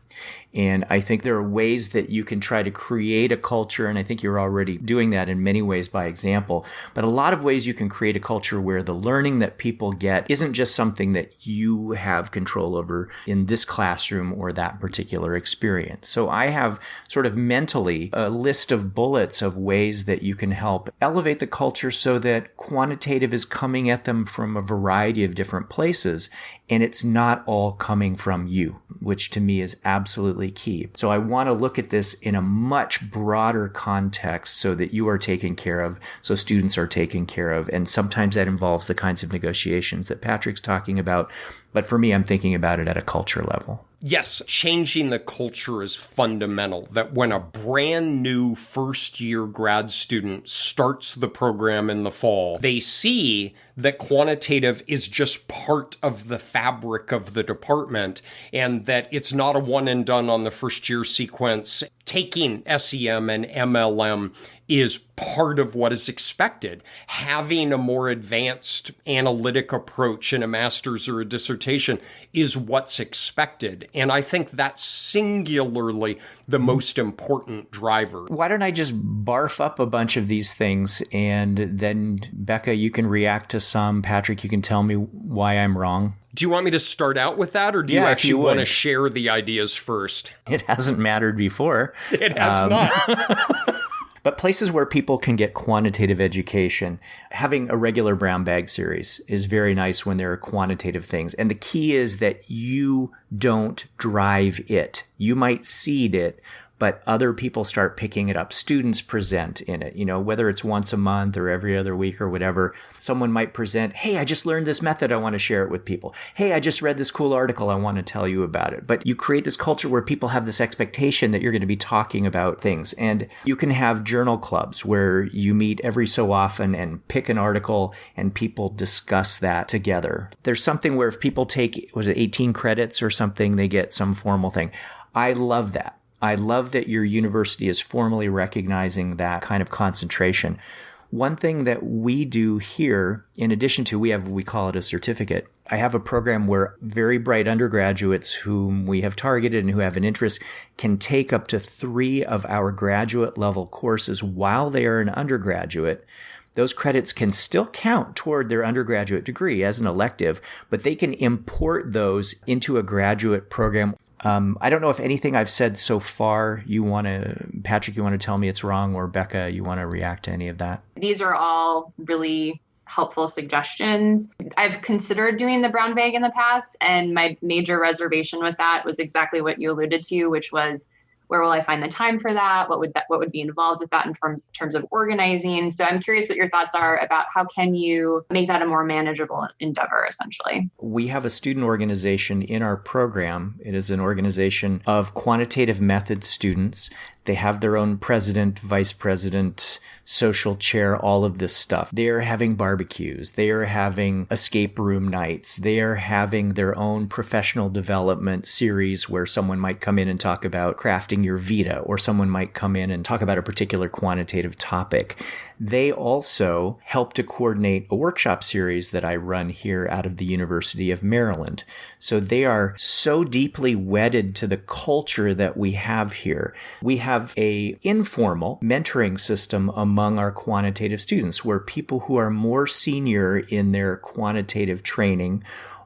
[SPEAKER 2] And I think there are ways that you can try to create a culture, and I think you're already doing that in many ways by example, but a lot of ways you can create a culture where the learning that people get isn't just something that you have control over in this classroom or that particular experience. So I have sort of mentally a list of bullets of ways that you can help elevate the culture so that quantitative is coming at them from a variety of different places, and it's not all coming from you, which to me is absolutely key. So I want to look at this in a much broader context so that you are taken care of, so students are taken care of. And sometimes that involves the kinds of negotiations that Patrick's talking about. But for me, I'm thinking about it at a culture level.
[SPEAKER 1] Yes, changing the culture is fundamental. That when a brand new first-year grad student starts the program in the fall, they see that quantitative is just part of the fabric of the department and that it's not a one and done on the first-year sequence. Taking SEM and MLM is part of what is expected. Having a more advanced analytic approach in a master's or a dissertation is what's expected. And I think that's singularly the most important driver.
[SPEAKER 2] Why don't I just barf up a bunch of these things, and then, Becca, you can react to some. Patrick, you can tell me why I'm wrong.
[SPEAKER 1] Do you want me to start out with that, or do you actually want to share the ideas first?
[SPEAKER 2] It hasn't mattered before.
[SPEAKER 1] It has not.
[SPEAKER 2] But places where people can get quantitative education, having a regular brown bag series is very nice when there are quantitative things. And the key is that you don't drive it. You might seed it, but other people start picking it up. Students present in it, whether it's once a month or every other week or whatever. Someone might present, hey, I just learned this method. I want to share it with people. Hey, I just read this cool article. I want to tell you about it. But you create this culture where people have this expectation that you're going to be talking about things. And you can have journal clubs where you meet every so often and pick an article and people discuss that together. There's something where if people take, 18 credits or something, they get some formal thing. I love that. I love that your university is formally recognizing that kind of concentration. One thing that we do here, in addition to, we call it a certificate. I have a program where very bright undergraduates whom we have targeted and who have an interest can take up to 3 of our graduate level courses while they are an undergraduate. Those credits can still count toward their undergraduate degree as an elective, but they can import those into a graduate program. I don't know if anything I've said so far, Patrick, you want to tell me it's wrong, or Becca, you want to react to any of that?
[SPEAKER 3] These are all really helpful suggestions. I've considered doing the brown bag in the past, and my major reservation with that was exactly what you alluded to, which was, where will I find the time for that? What would be involved with that in terms of organizing? So I'm curious what your thoughts are about how can you make that a more manageable endeavor, essentially.
[SPEAKER 2] We have a student organization in our program. It is an organization of quantitative method students. They have their own president, vice president, social chair, all of this stuff. They are having barbecues. They are having escape room nights. They are having their own professional development series where someone might come in and talk about crafting your Vita, or someone might come in and talk about a particular quantitative topic. They also help to coordinate a workshop series that I run here out of the University of Maryland. So they are so deeply wedded to the culture that we have here. We have a informal mentoring system among our quantitative students where people who are more senior in their quantitative training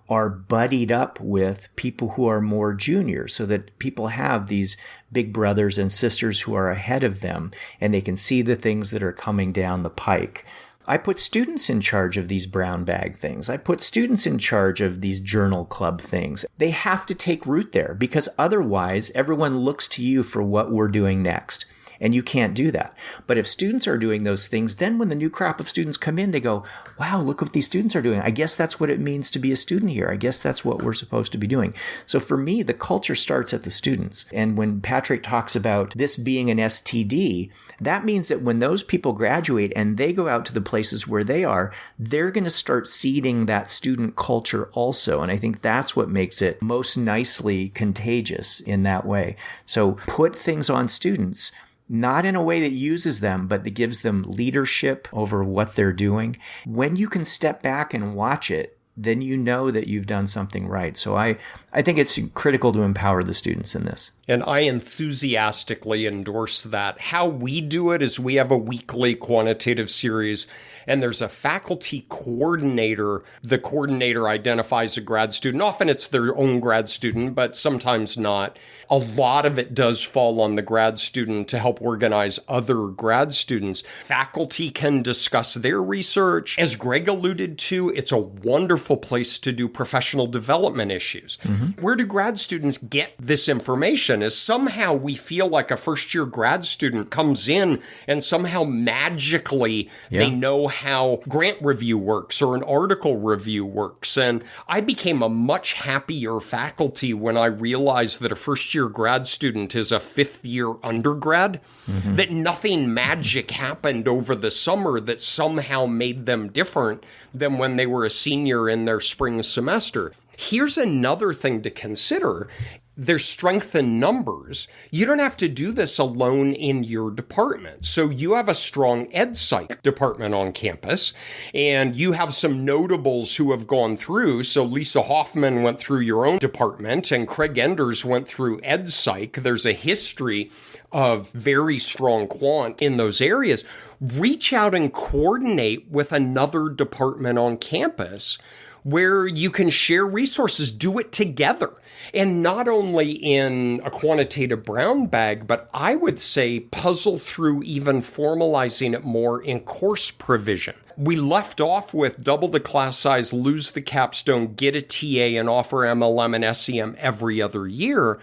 [SPEAKER 2] are buddied up with people who are more junior, so that people have these big brothers and sisters who are ahead of them and they can see the things that are coming down the pike. I put students in charge of these brown bag things. I put students in charge of these journal club things. They have to take root there because otherwise everyone looks to you for what we're doing next. And you can't do that. But if students are doing those things, then when the new crop of students come in, they go, wow, look what these students are doing. I guess that's what it means to be a student here. I guess that's what we're supposed to be doing. So for me, the culture starts at the students. And when Patrick talks about this being an STD, that means that when those people graduate and they go out to the places where they are, they're going to start seeding that student culture also. And I think that's what makes it most nicely contagious in that way. So put things on students, not in a way that uses them, but that gives them leadership over what they're doing. When you can step back and watch it, then you know that you've done something right. So I think it's critical to empower the students in this.
[SPEAKER 1] And I enthusiastically endorse that. How we do it is we have a weekly quantitative series, and there's a faculty coordinator. The coordinator identifies a grad student. Often it's their own grad student, but sometimes not. A lot of it does fall on the grad student to help organize other grad students. Faculty can discuss their research. As Greg alluded to, it's a wonderful place to do professional development issues. Where do grad students get this information? Is somehow we feel like a first-year grad student comes in and somehow magically they know how grant review works or an article review works. And I became a much happier faculty when I realized that a first-year grad student is a fifth-year undergrad, that nothing magic happened over the summer that somehow made them different than when they were a senior in their spring semester. Here's another thing to consider. There's strength in numbers. You don't have to do this alone in your department. So you have a strong ed psych department on campus, and you have some notables who have gone through. So Lisa Hoffman went through your own department, and Craig Enders went through ed psych. There's a history of very strong quant in those areas. Reach out and coordinate with another department on campus where you can share resources, do it together. And not only in a quantitative brown bag, but I would say puzzle through even formalizing it more in course provision. We left off with double the class size, lose the capstone, get a TA, and offer MLM and SEM every other year.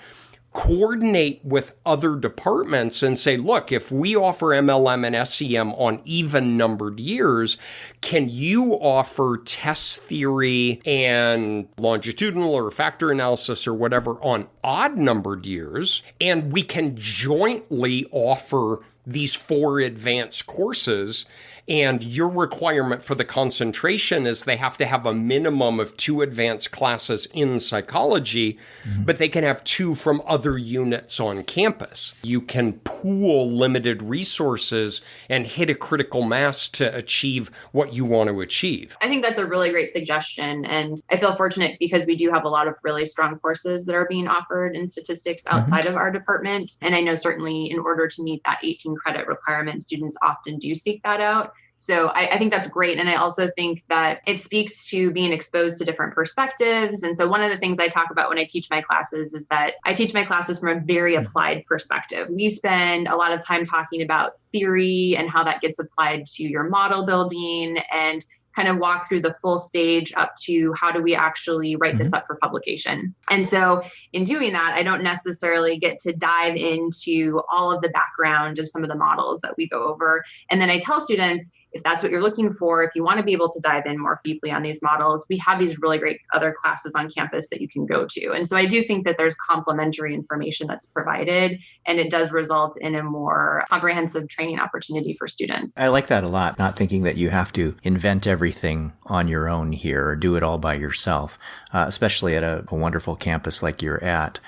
[SPEAKER 1] Coordinate with other departments and say, look, if we offer MLM and SEM on even numbered years, can you offer test theory and longitudinal or factor analysis or whatever on odd numbered years? And we can jointly offer these 4 advanced courses. And your requirement for the concentration is they have to have a minimum of 2 advanced classes in psychology, but they can have 2 from other units on campus. You can pool limited resources and hit a critical mass to achieve what you want to achieve.
[SPEAKER 3] I think that's a really great suggestion. And I feel fortunate because we do have a lot of really strong courses that are being offered in statistics outside of our department. And I know certainly in order to meet that 18 credit requirement, students often do seek that out. So I think that's great. And I also think that it speaks to being exposed to different perspectives. And so one of the things I talk about when I teach my classes is that I teach my classes from a very applied perspective. We spend a lot of time talking about theory and how that gets applied to your model building and kind of walk through the full stage up to how do we actually write this up for publication. And so in doing that, I don't necessarily get to dive into all of the background of some of the models that we go over. And then I tell students, if that's what you're looking for, if you want to be able to dive in more deeply on these models, we have these really great other classes on campus that you can go to. And so I do think that there's complementary information that's provided, and it does result in a more comprehensive training opportunity for students.
[SPEAKER 2] I like that a lot, not thinking that you have to invent everything on your own here or do it all by yourself, especially at a wonderful campus like you're at.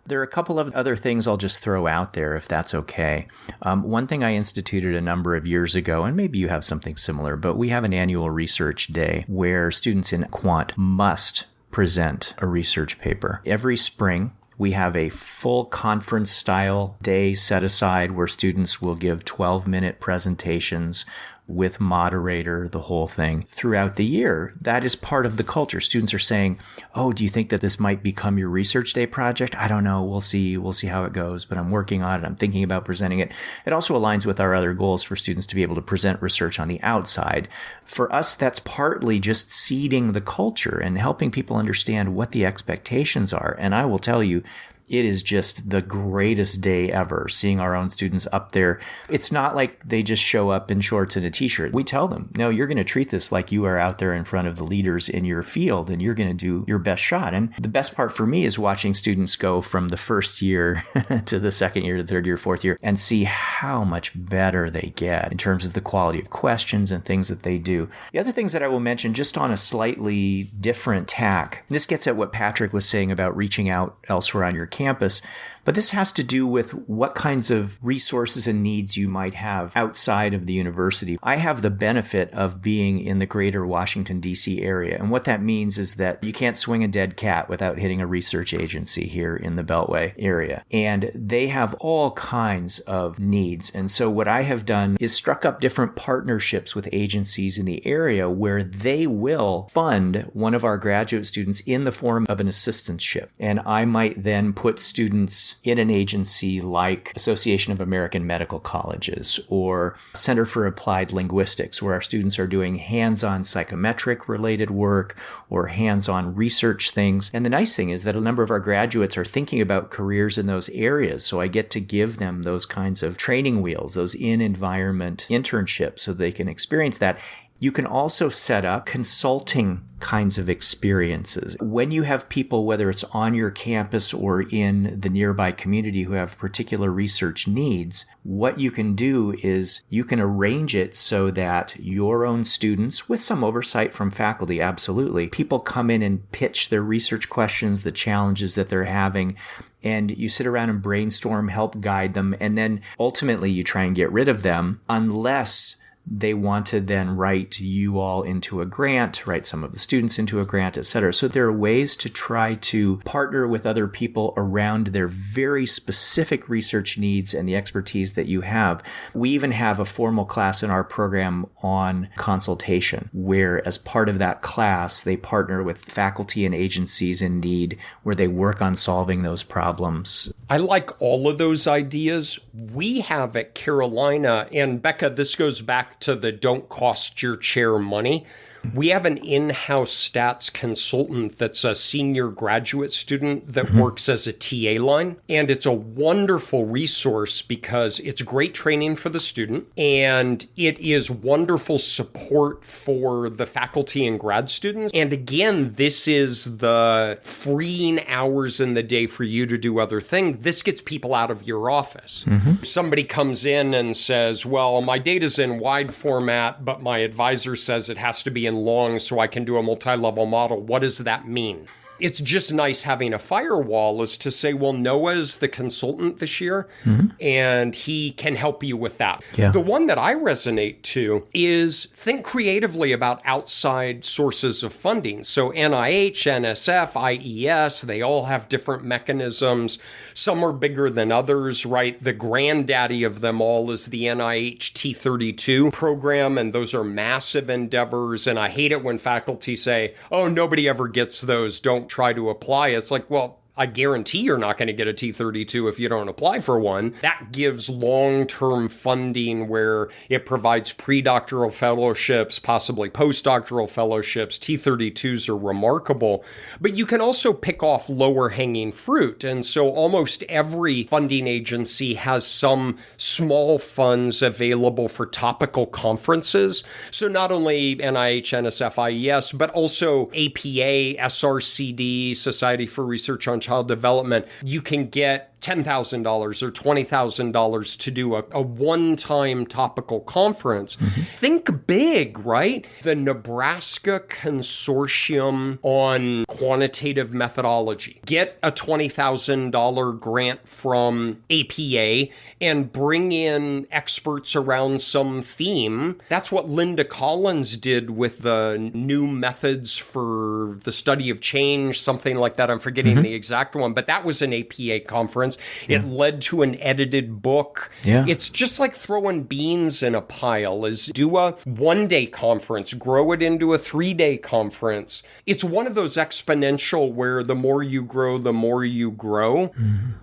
[SPEAKER 2] There are a couple of other things I'll just throw out there, if that's okay. One thing I instituted a number of years ago, and maybe you have something similar, but we have an annual research day where students in Quant must present a research paper. Every spring, we have a full conference-style day set aside where students will give 12-minute presentations with moderator, the whole thing throughout the year. That is part of the culture. Students are saying, oh, do you think that this might become your research day project? I don't know. We'll see. We'll see how it goes, but I'm working on it. I'm thinking about presenting it. It also aligns with our other goals for students to be able to present research on the outside. For us, that's partly just seeding the culture and helping people understand what the expectations are. And I will tell you, It is just the greatest day ever, seeing our own students up there. It's not like they just show up in shorts and a t-shirt. We tell them, no, you're going to treat this like you are out there in front of the leaders in your field, and you're going to do your best shot. And the best part for me is watching students go from the first year to the second year to the third year, fourth year, and see how much better they get in terms of the quality of questions and things that they do. The other things that I will mention, just on a slightly different tack, this gets at what Patrick was saying about reaching out elsewhere on your campus, but this has to do with what kinds of resources and needs you might have outside of the university. I have the benefit of being in the greater Washington, D.C. area. And what that means is that you can't swing a dead cat without hitting a research agency here in the Beltway area. And they have all kinds of needs. And so what I have done is struck up different partnerships with agencies in the area where they will fund one of our graduate students in the form of an assistantship. And I might then put students in an agency like Association of American Medical Colleges or Center for Applied Linguistics, where our students are doing hands-on psychometric related work or hands-on research things. And the nice thing is that a number of our graduates are thinking about careers in those areas. So I get to give them those kinds of training wheels, those in-environment internships, so they can experience that. You can also set up consulting kinds of experiences. When you have people, whether it's on your campus or in the nearby community, who have particular research needs, what you can do is you can arrange it so that your own students, with some oversight from faculty, absolutely, people come in and pitch their research questions, the challenges that they're having, and you sit around and brainstorm, help guide them, and then ultimately you try and get rid of them unless they want to then write you all into a grant, write some of the students into a grant, et cetera. So there are ways to try to partner with other people around their very specific research needs and the expertise that you have. We even have a formal class in our program on consultation, where as part of that class, they partner with faculty and agencies in need, where they work on solving those problems.
[SPEAKER 1] I like all of those ideas. We have at Carolina, and Becca, this goes back to the don't cost your chair money. We have an in-house stats consultant that's a senior graduate student that works as a TA line. And it's a wonderful resource because it's great training for the student and it is wonderful support for the faculty and grad students. And again, this is the freeing hours in the day for you to do other things. This gets people out of your office. Somebody comes in and says, well, my data's in wide format, but my advisor says it has to be in long so I can do a multi-level model. What does that mean? It's just nice having a firewall is to say, well, Noah's the consultant this year, and he can help you with that.
[SPEAKER 2] Yeah.
[SPEAKER 1] The one that I resonate to is think creatively about outside sources of funding. So NIH, NSF, IES, they all have different mechanisms. Some are bigger than others, right? The granddaddy of them all is the NIH T32 program, and those are massive endeavors. And I hate it when faculty say, oh, nobody ever gets those, don't try to apply. It's like, well, I guarantee you're not going to get a T32 if you don't apply for one. That gives long-term funding where it provides pre-doctoral fellowships, possibly postdoctoral fellowships. T32s are remarkable, but you can also pick off lower-hanging fruit. And so almost every funding agency has some small funds available for topical conferences. So not only NIH, NSF, IES, but also APA, SRCD, Society for Research on Child Development. You can get $10,000 or $20,000 to do a one-time topical conference. Think big, right? The Nebraska Consortium on Quantitative Methodology. Get a $20,000 grant from APA and bring in experts around some theme. That's what Linda Collins did with the new methods for the study of change, something like that. I'm forgetting the exact one, but that was an APA conference. It led to an edited book. It's just like throwing beans in a pile. Is do a one-day conference, grow it into a 3-day conference. It's one of those exponential where the more you grow, the more you grow.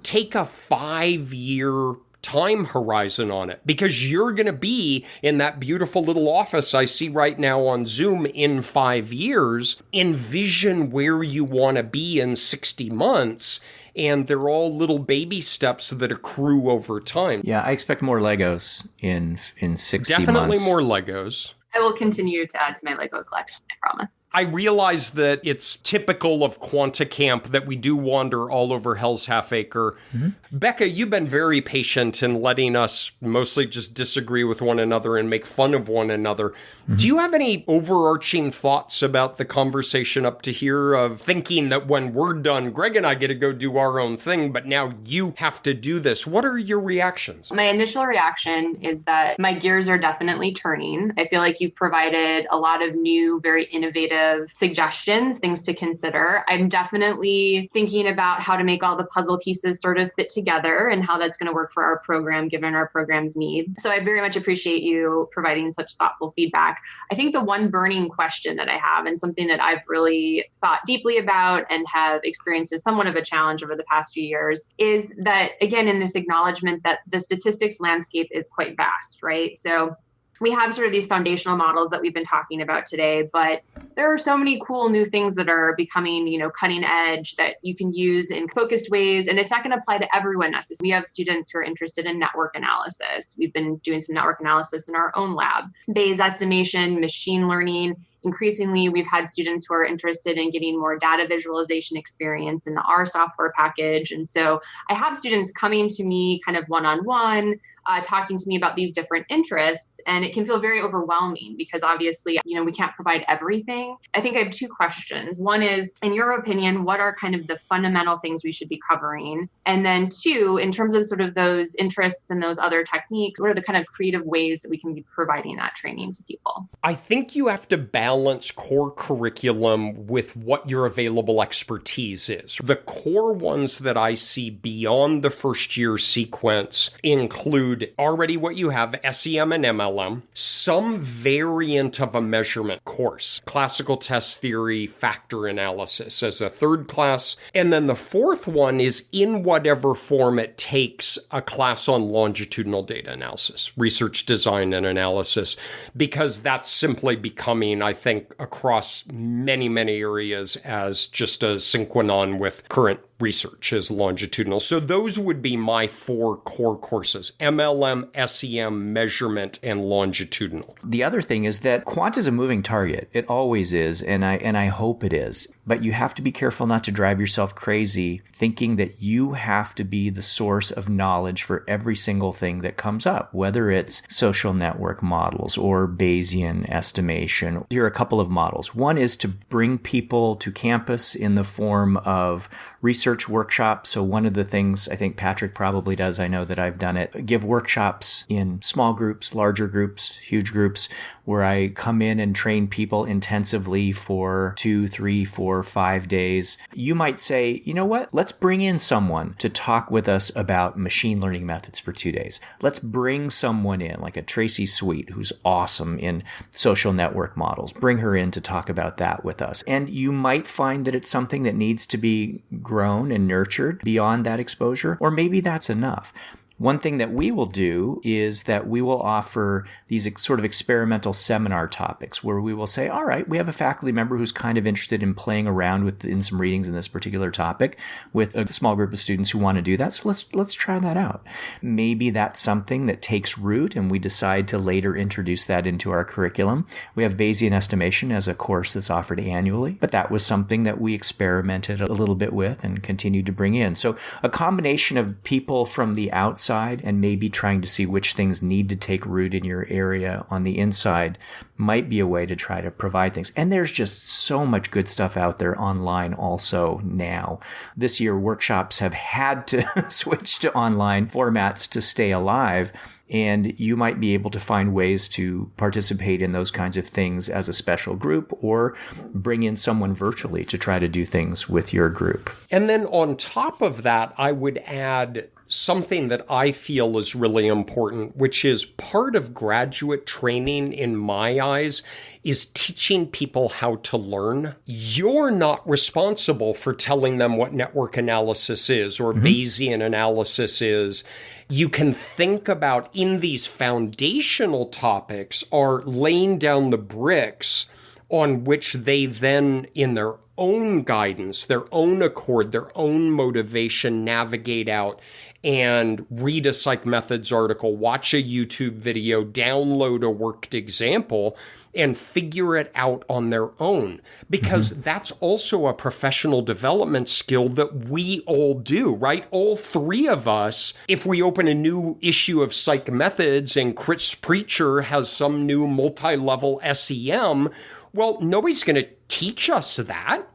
[SPEAKER 1] Take a 5-year time horizon on it, because you're going to be in that beautiful little office I see right now on Zoom in 5 years. Envision where you want to be in 60 months. And they're all little baby steps that accrue over time.
[SPEAKER 2] Yeah, I expect more Legos in 60
[SPEAKER 1] Definitely
[SPEAKER 2] months.
[SPEAKER 1] more Legos.
[SPEAKER 3] I will continue to add to my Lego collection, I promise.
[SPEAKER 1] I realize that it's typical of Quanti that we do wander all over Hell's Half Acre. Mm-hmm. Becca, you've been very patient in letting us mostly just disagree with one another and make fun of one another. Mm-hmm. Do you have any overarching thoughts about the conversation up to here of thinking that when we're done, Greg and I get to go do our own thing, but now you have to do this? What are your reactions?
[SPEAKER 3] My initial reaction is that my gears are definitely turning. I feel like you've provided a lot of new, very innovative suggestions, things to consider. I'm definitely thinking about how to make all the puzzle pieces sort of fit together and how that's going to work for our program, given our program's needs. So I very much appreciate you providing such thoughtful feedback. I think the one burning question that I have, and something that I've really thought deeply about and have experienced as somewhat of a challenge over the past few years, is that, again, in this acknowledgement that the statistics landscape is quite vast, right? So we have sort of these foundational models that we've been talking about today, but there are so many cool new things that are becoming, cutting edge that you can use in focused ways. And it's not going to apply to everyone necessarily. We have students who are interested in network analysis. We've been doing some network analysis in our own lab, Bayes estimation, machine learning. Increasingly, we've had students who are interested in getting more data visualization experience in the R software package. And so I have students coming to me kind of one-on-one, talking to me about these different interests. And it can feel very overwhelming because obviously, we can't provide everything. I think I have two questions. One is, in your opinion, what are kind of the fundamental things we should be covering? And then two, in terms of sort of those interests and those other techniques, what are the kind of creative ways that we can be providing that training to people?
[SPEAKER 1] I think you have to balance core curriculum with what your available expertise is. The core ones that I see beyond the first year sequence include already what you have, SEM and MLM, some variant of a measurement course, classical test theory, factor analysis as a third class. And then the fourth one is, in whatever form it takes, a class on longitudinal data analysis, research design and analysis, because that's simply becoming, I think, across many, many areas as just a sine qua non with current research is longitudinal. So those would be my four core courses: MLM, SEM, measurement, and longitudinal.
[SPEAKER 2] The other thing is that quant is a moving target. It always is, and I hope it is. But you have to be careful not to drive yourself crazy thinking that you have to be the source of knowledge for every single thing that comes up, whether it's social network models or Bayesian estimation. Here are a couple of models. One is to bring people to campus in the form of research workshops. So one of the things I think Patrick probably does, I know that I've done it, give workshops in small groups, larger groups, huge groups, where I come in and train people intensively for 2, 3, 4, 5 days. You might say, you know what? Let's bring in someone to talk with us about machine learning methods for 2 days. Let's bring someone in, like a Tracy Sweet, who's awesome in social network models. Bring her in to talk about that with us. And you might find that it's something that needs to be grown and nurtured beyond that exposure, or maybe that's enough. One thing that we will do is that we will offer these sort of experimental seminar topics where we will say, all right, we have a faculty member who's kind of interested in playing around in some readings in this particular topic with a small group of students who want to do that. So let's try that out. Maybe that's something that takes root and we decide to later introduce that into our curriculum. We have Bayesian estimation as a course that's offered annually, but that was something that we experimented a little bit with and continued to bring in. So a combination of people from the outside and maybe trying to see which things need to take root in your area on the inside might be a way to try to provide things. And there's just so much good stuff out there online also now. This year, workshops have had to switch to online formats to stay alive. And you might be able to find ways to participate in those kinds of things as a special group or bring in someone virtually to try to do things with your group.
[SPEAKER 1] And then on top of that, I would add something that I feel is really important, which is part of graduate training in my eyes is teaching people how to learn. You're not responsible for telling them what network analysis is or Bayesian analysis is. You can think about in these foundational topics are laying down the bricks on which they then, in their own guidance, their own accord, their own motivation, navigate out and read a Psych Methods article, watch a YouTube video, download a worked example, and figure it out on their own. Because that's also a professional development skill that we all do, right? All three of us, if we open a new issue of Psych Methods and Chris Preacher has some new multi-level SEM, well, nobody's going to teach us that.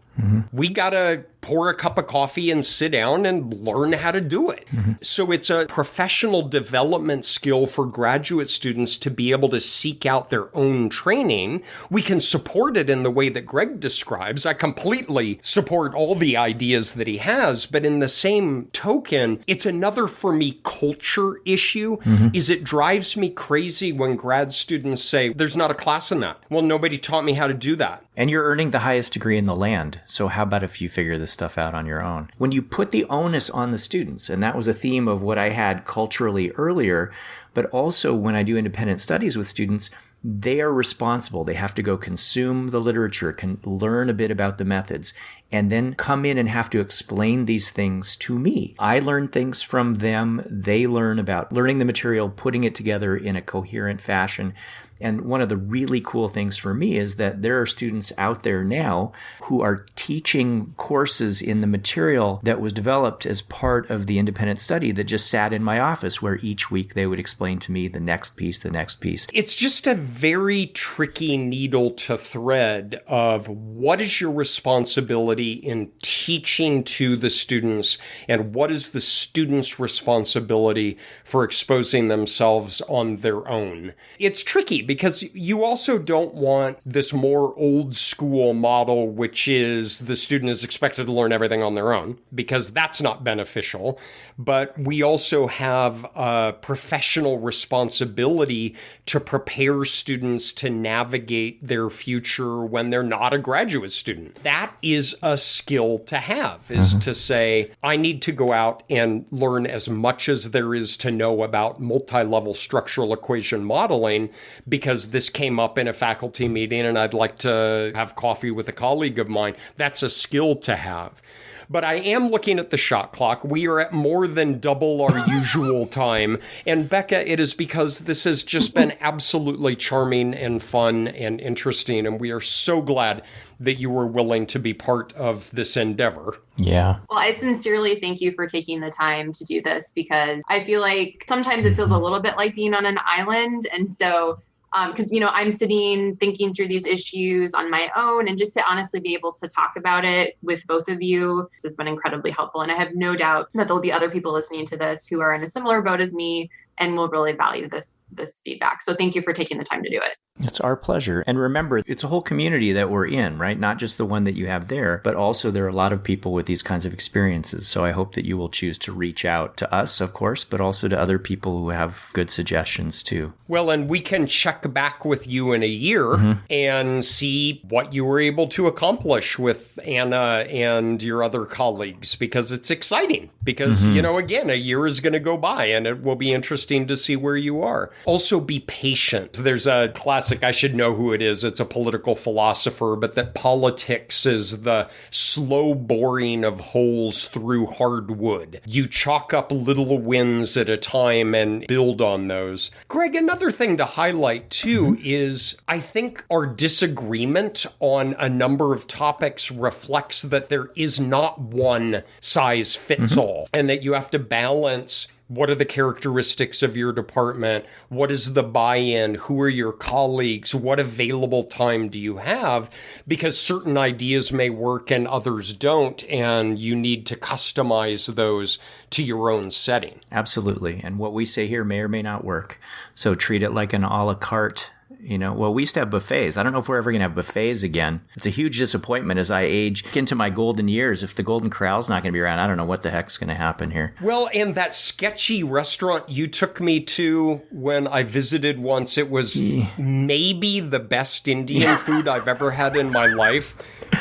[SPEAKER 1] We got to pour a cup of coffee and sit down and learn how to do it. So it's a professional development skill for graduate students to be able to seek out their own training. We can support it in the way that Greg describes. I completely support all the ideas that he has, but in the same token, it's another, for me, culture issue, is it drives me crazy when grad students say, there's not a class in that. Well, nobody taught me how to do that.
[SPEAKER 2] And you're earning the highest degree in the land. So how about if you figure this stuff out on your own? When you put the onus on the students, and that was a theme of what I had culturally earlier, but also when I do independent studies with students, they are responsible. They have to go consume the literature, can learn a bit about the methods, and then come in and have to explain these things to me. I learn things from them. They learn about learning the material, putting it together in a coherent fashion. And one of the really cool things for me is that there are students out there now who are teaching courses in the material that was developed as part of the independent study that just sat in my office, where each week they would explain to me the next piece, the next piece.
[SPEAKER 1] It's just a very tricky needle to thread of what is your responsibility in teaching to the students and what is the students' responsibility for exposing themselves on their own. It's tricky because you also don't want this more old school model, which is the student is expected to learn everything on their own, because that's not beneficial. But we also have a professional responsibility to prepare students to navigate their future when they're not a graduate student. That is a skill to have, is to say, I need to go out and learn as much as there is to know about multi-level structural equation modeling, because this came up in a faculty meeting and I'd like to have coffee with a colleague of mine. That's a skill to have. But I am looking at the shot clock. We are at more than double our usual time. And Becca, it is because this has just been absolutely charming and fun and interesting. And we are so glad that you were willing to be part of this endeavor.
[SPEAKER 2] Yeah.
[SPEAKER 3] Well, I sincerely thank you for taking the time to do this, because I feel like sometimes it feels a little bit like being on an island. And so because, I'm sitting thinking through these issues on my own, and just to honestly be able to talk about it with both of you has been incredibly helpful. And I have no doubt that there'll be other people listening to this who are in a similar boat as me and will really value this feedback. So thank you for taking the time to do it.
[SPEAKER 2] It's our pleasure. And remember, it's a whole community that we're in, right? Not just the one that you have there, but also there are a lot of people with these kinds of experiences. So I hope that you will choose to reach out to us, of course, but also to other people who have good suggestions too.
[SPEAKER 1] Well, and we can check back with you in a year and see what you were able to accomplish with Anna and your other colleagues, because it's exciting. Because, again, a year is going to go by and it will be interesting to see where you are. Also, be patient. There's a classic, I should know who it is. It's a political philosopher, but that politics is the slow boring of holes through hard wood. You chalk up little wins at a time and build on those. Greg, another thing to highlight too is I think our disagreement on a number of topics reflects that there is not one size fits all, and that you have to balance what are the characteristics of your department? What is the buy-in? Who are your colleagues? What available time do you have? Because certain ideas may work and others don't, and you need to customize those to your own setting.
[SPEAKER 2] Absolutely. And what we say here may or may not work. So treat it like an a la carte Well, we used to have buffets. I don't know if we're ever going to have buffets again. It's a huge disappointment as I age into my golden years. If the Golden Corral's not going to be around, I don't know what the heck's going to happen here.
[SPEAKER 1] Well, and that sketchy restaurant you took me to when I visited once, it was maybe the best Indian food I've ever had in my life.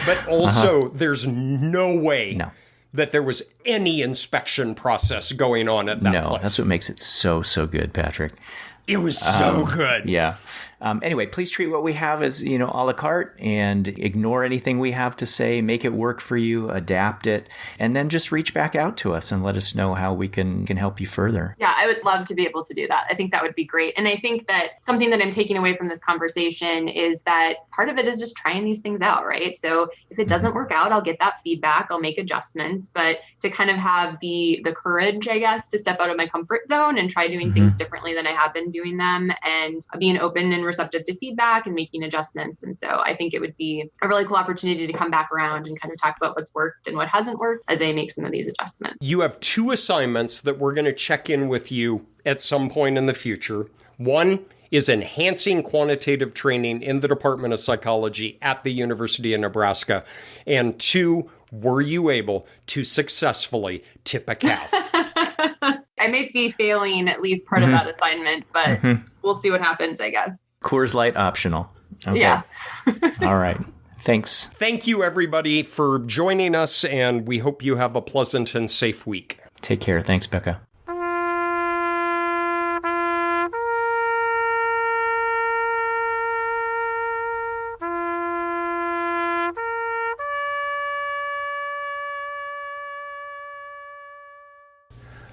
[SPEAKER 1] But also, there's no way that there was any inspection process going on at that place.
[SPEAKER 2] That's what makes it so good, Patrick.
[SPEAKER 1] It was so good.
[SPEAKER 2] Yeah. Anyway, please treat what we have as, a la carte and ignore anything we have to say, make it work for you, adapt it, and then just reach back out to us and let us know how we can help you further.
[SPEAKER 3] Yeah, I would love to be able to do that. I think that would be great. And I think that something that I'm taking away from this conversation is that part of it is just trying these things out, right? So if it doesn't work out, I'll get that feedback, I'll make adjustments, but to kind of have the courage, I guess, to step out of my comfort zone and try doing things differently than I have been doing them, and being open and receptive to feedback and making adjustments. And so I think it would be a really cool opportunity to come back around and kind of talk about what's worked and what hasn't worked as I make some of these adjustments.
[SPEAKER 1] You have 2 assignments that we're going to check in with you at some point in the future. One is enhancing quantitative training in the Department of Psychology at the University of Nebraska. And 2, were you able to successfully tip a cow?
[SPEAKER 3] I may be failing at least part of that assignment, but we'll see what happens, I guess.
[SPEAKER 2] Coors Light optional. Okay.
[SPEAKER 3] Yeah.
[SPEAKER 2] All right. Thanks.
[SPEAKER 1] Thank you, everybody, for joining us, and we hope you have a pleasant and safe week.
[SPEAKER 2] Take care. Thanks, Becca.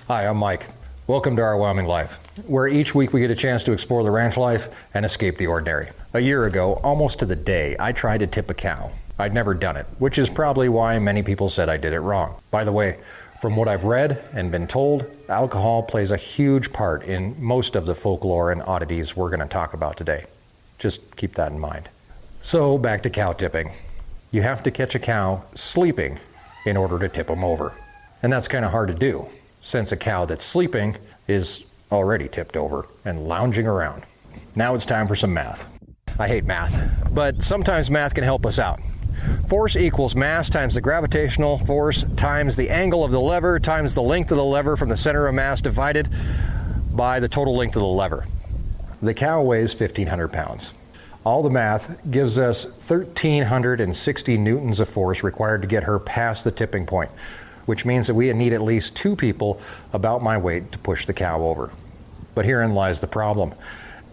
[SPEAKER 6] Hi, I'm Mike. Welcome to Our Wyoming Life, where each week we get a chance to explore the ranch life and escape the ordinary. A year ago, almost to the day, I tried to tip a cow. I'd never done it, which is probably why many people said I did it wrong. By the way, from what I've read and been told, alcohol plays a huge part in most of the folklore and oddities we're going to talk about today. Just keep that in mind. So, back to cow tipping. You have to catch a cow sleeping in order to tip them over. And that's kind of hard to do, since a cow that's sleeping is already tipped over and lounging around. Now it's time for some math. I hate math, but sometimes math can help us out. Force equals mass times the gravitational force times the angle of the lever times the length of the lever from the center of mass divided by the total length of the lever. The cow weighs 1,500 pounds. All the math gives us 1,360 newtons of force required to get her past the tipping point, which means that we need at least 2 people about my weight to push the cow over. But herein lies the problem.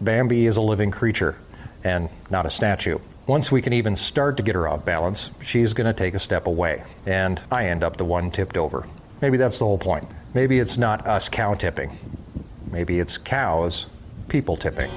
[SPEAKER 6] Bambi is a living creature and not a statue. Once we can even start to get her off balance, she's going to take a step away, and I end up the one tipped over. Maybe that's the whole point. Maybe it's not us cow tipping. Maybe it's cows people tipping.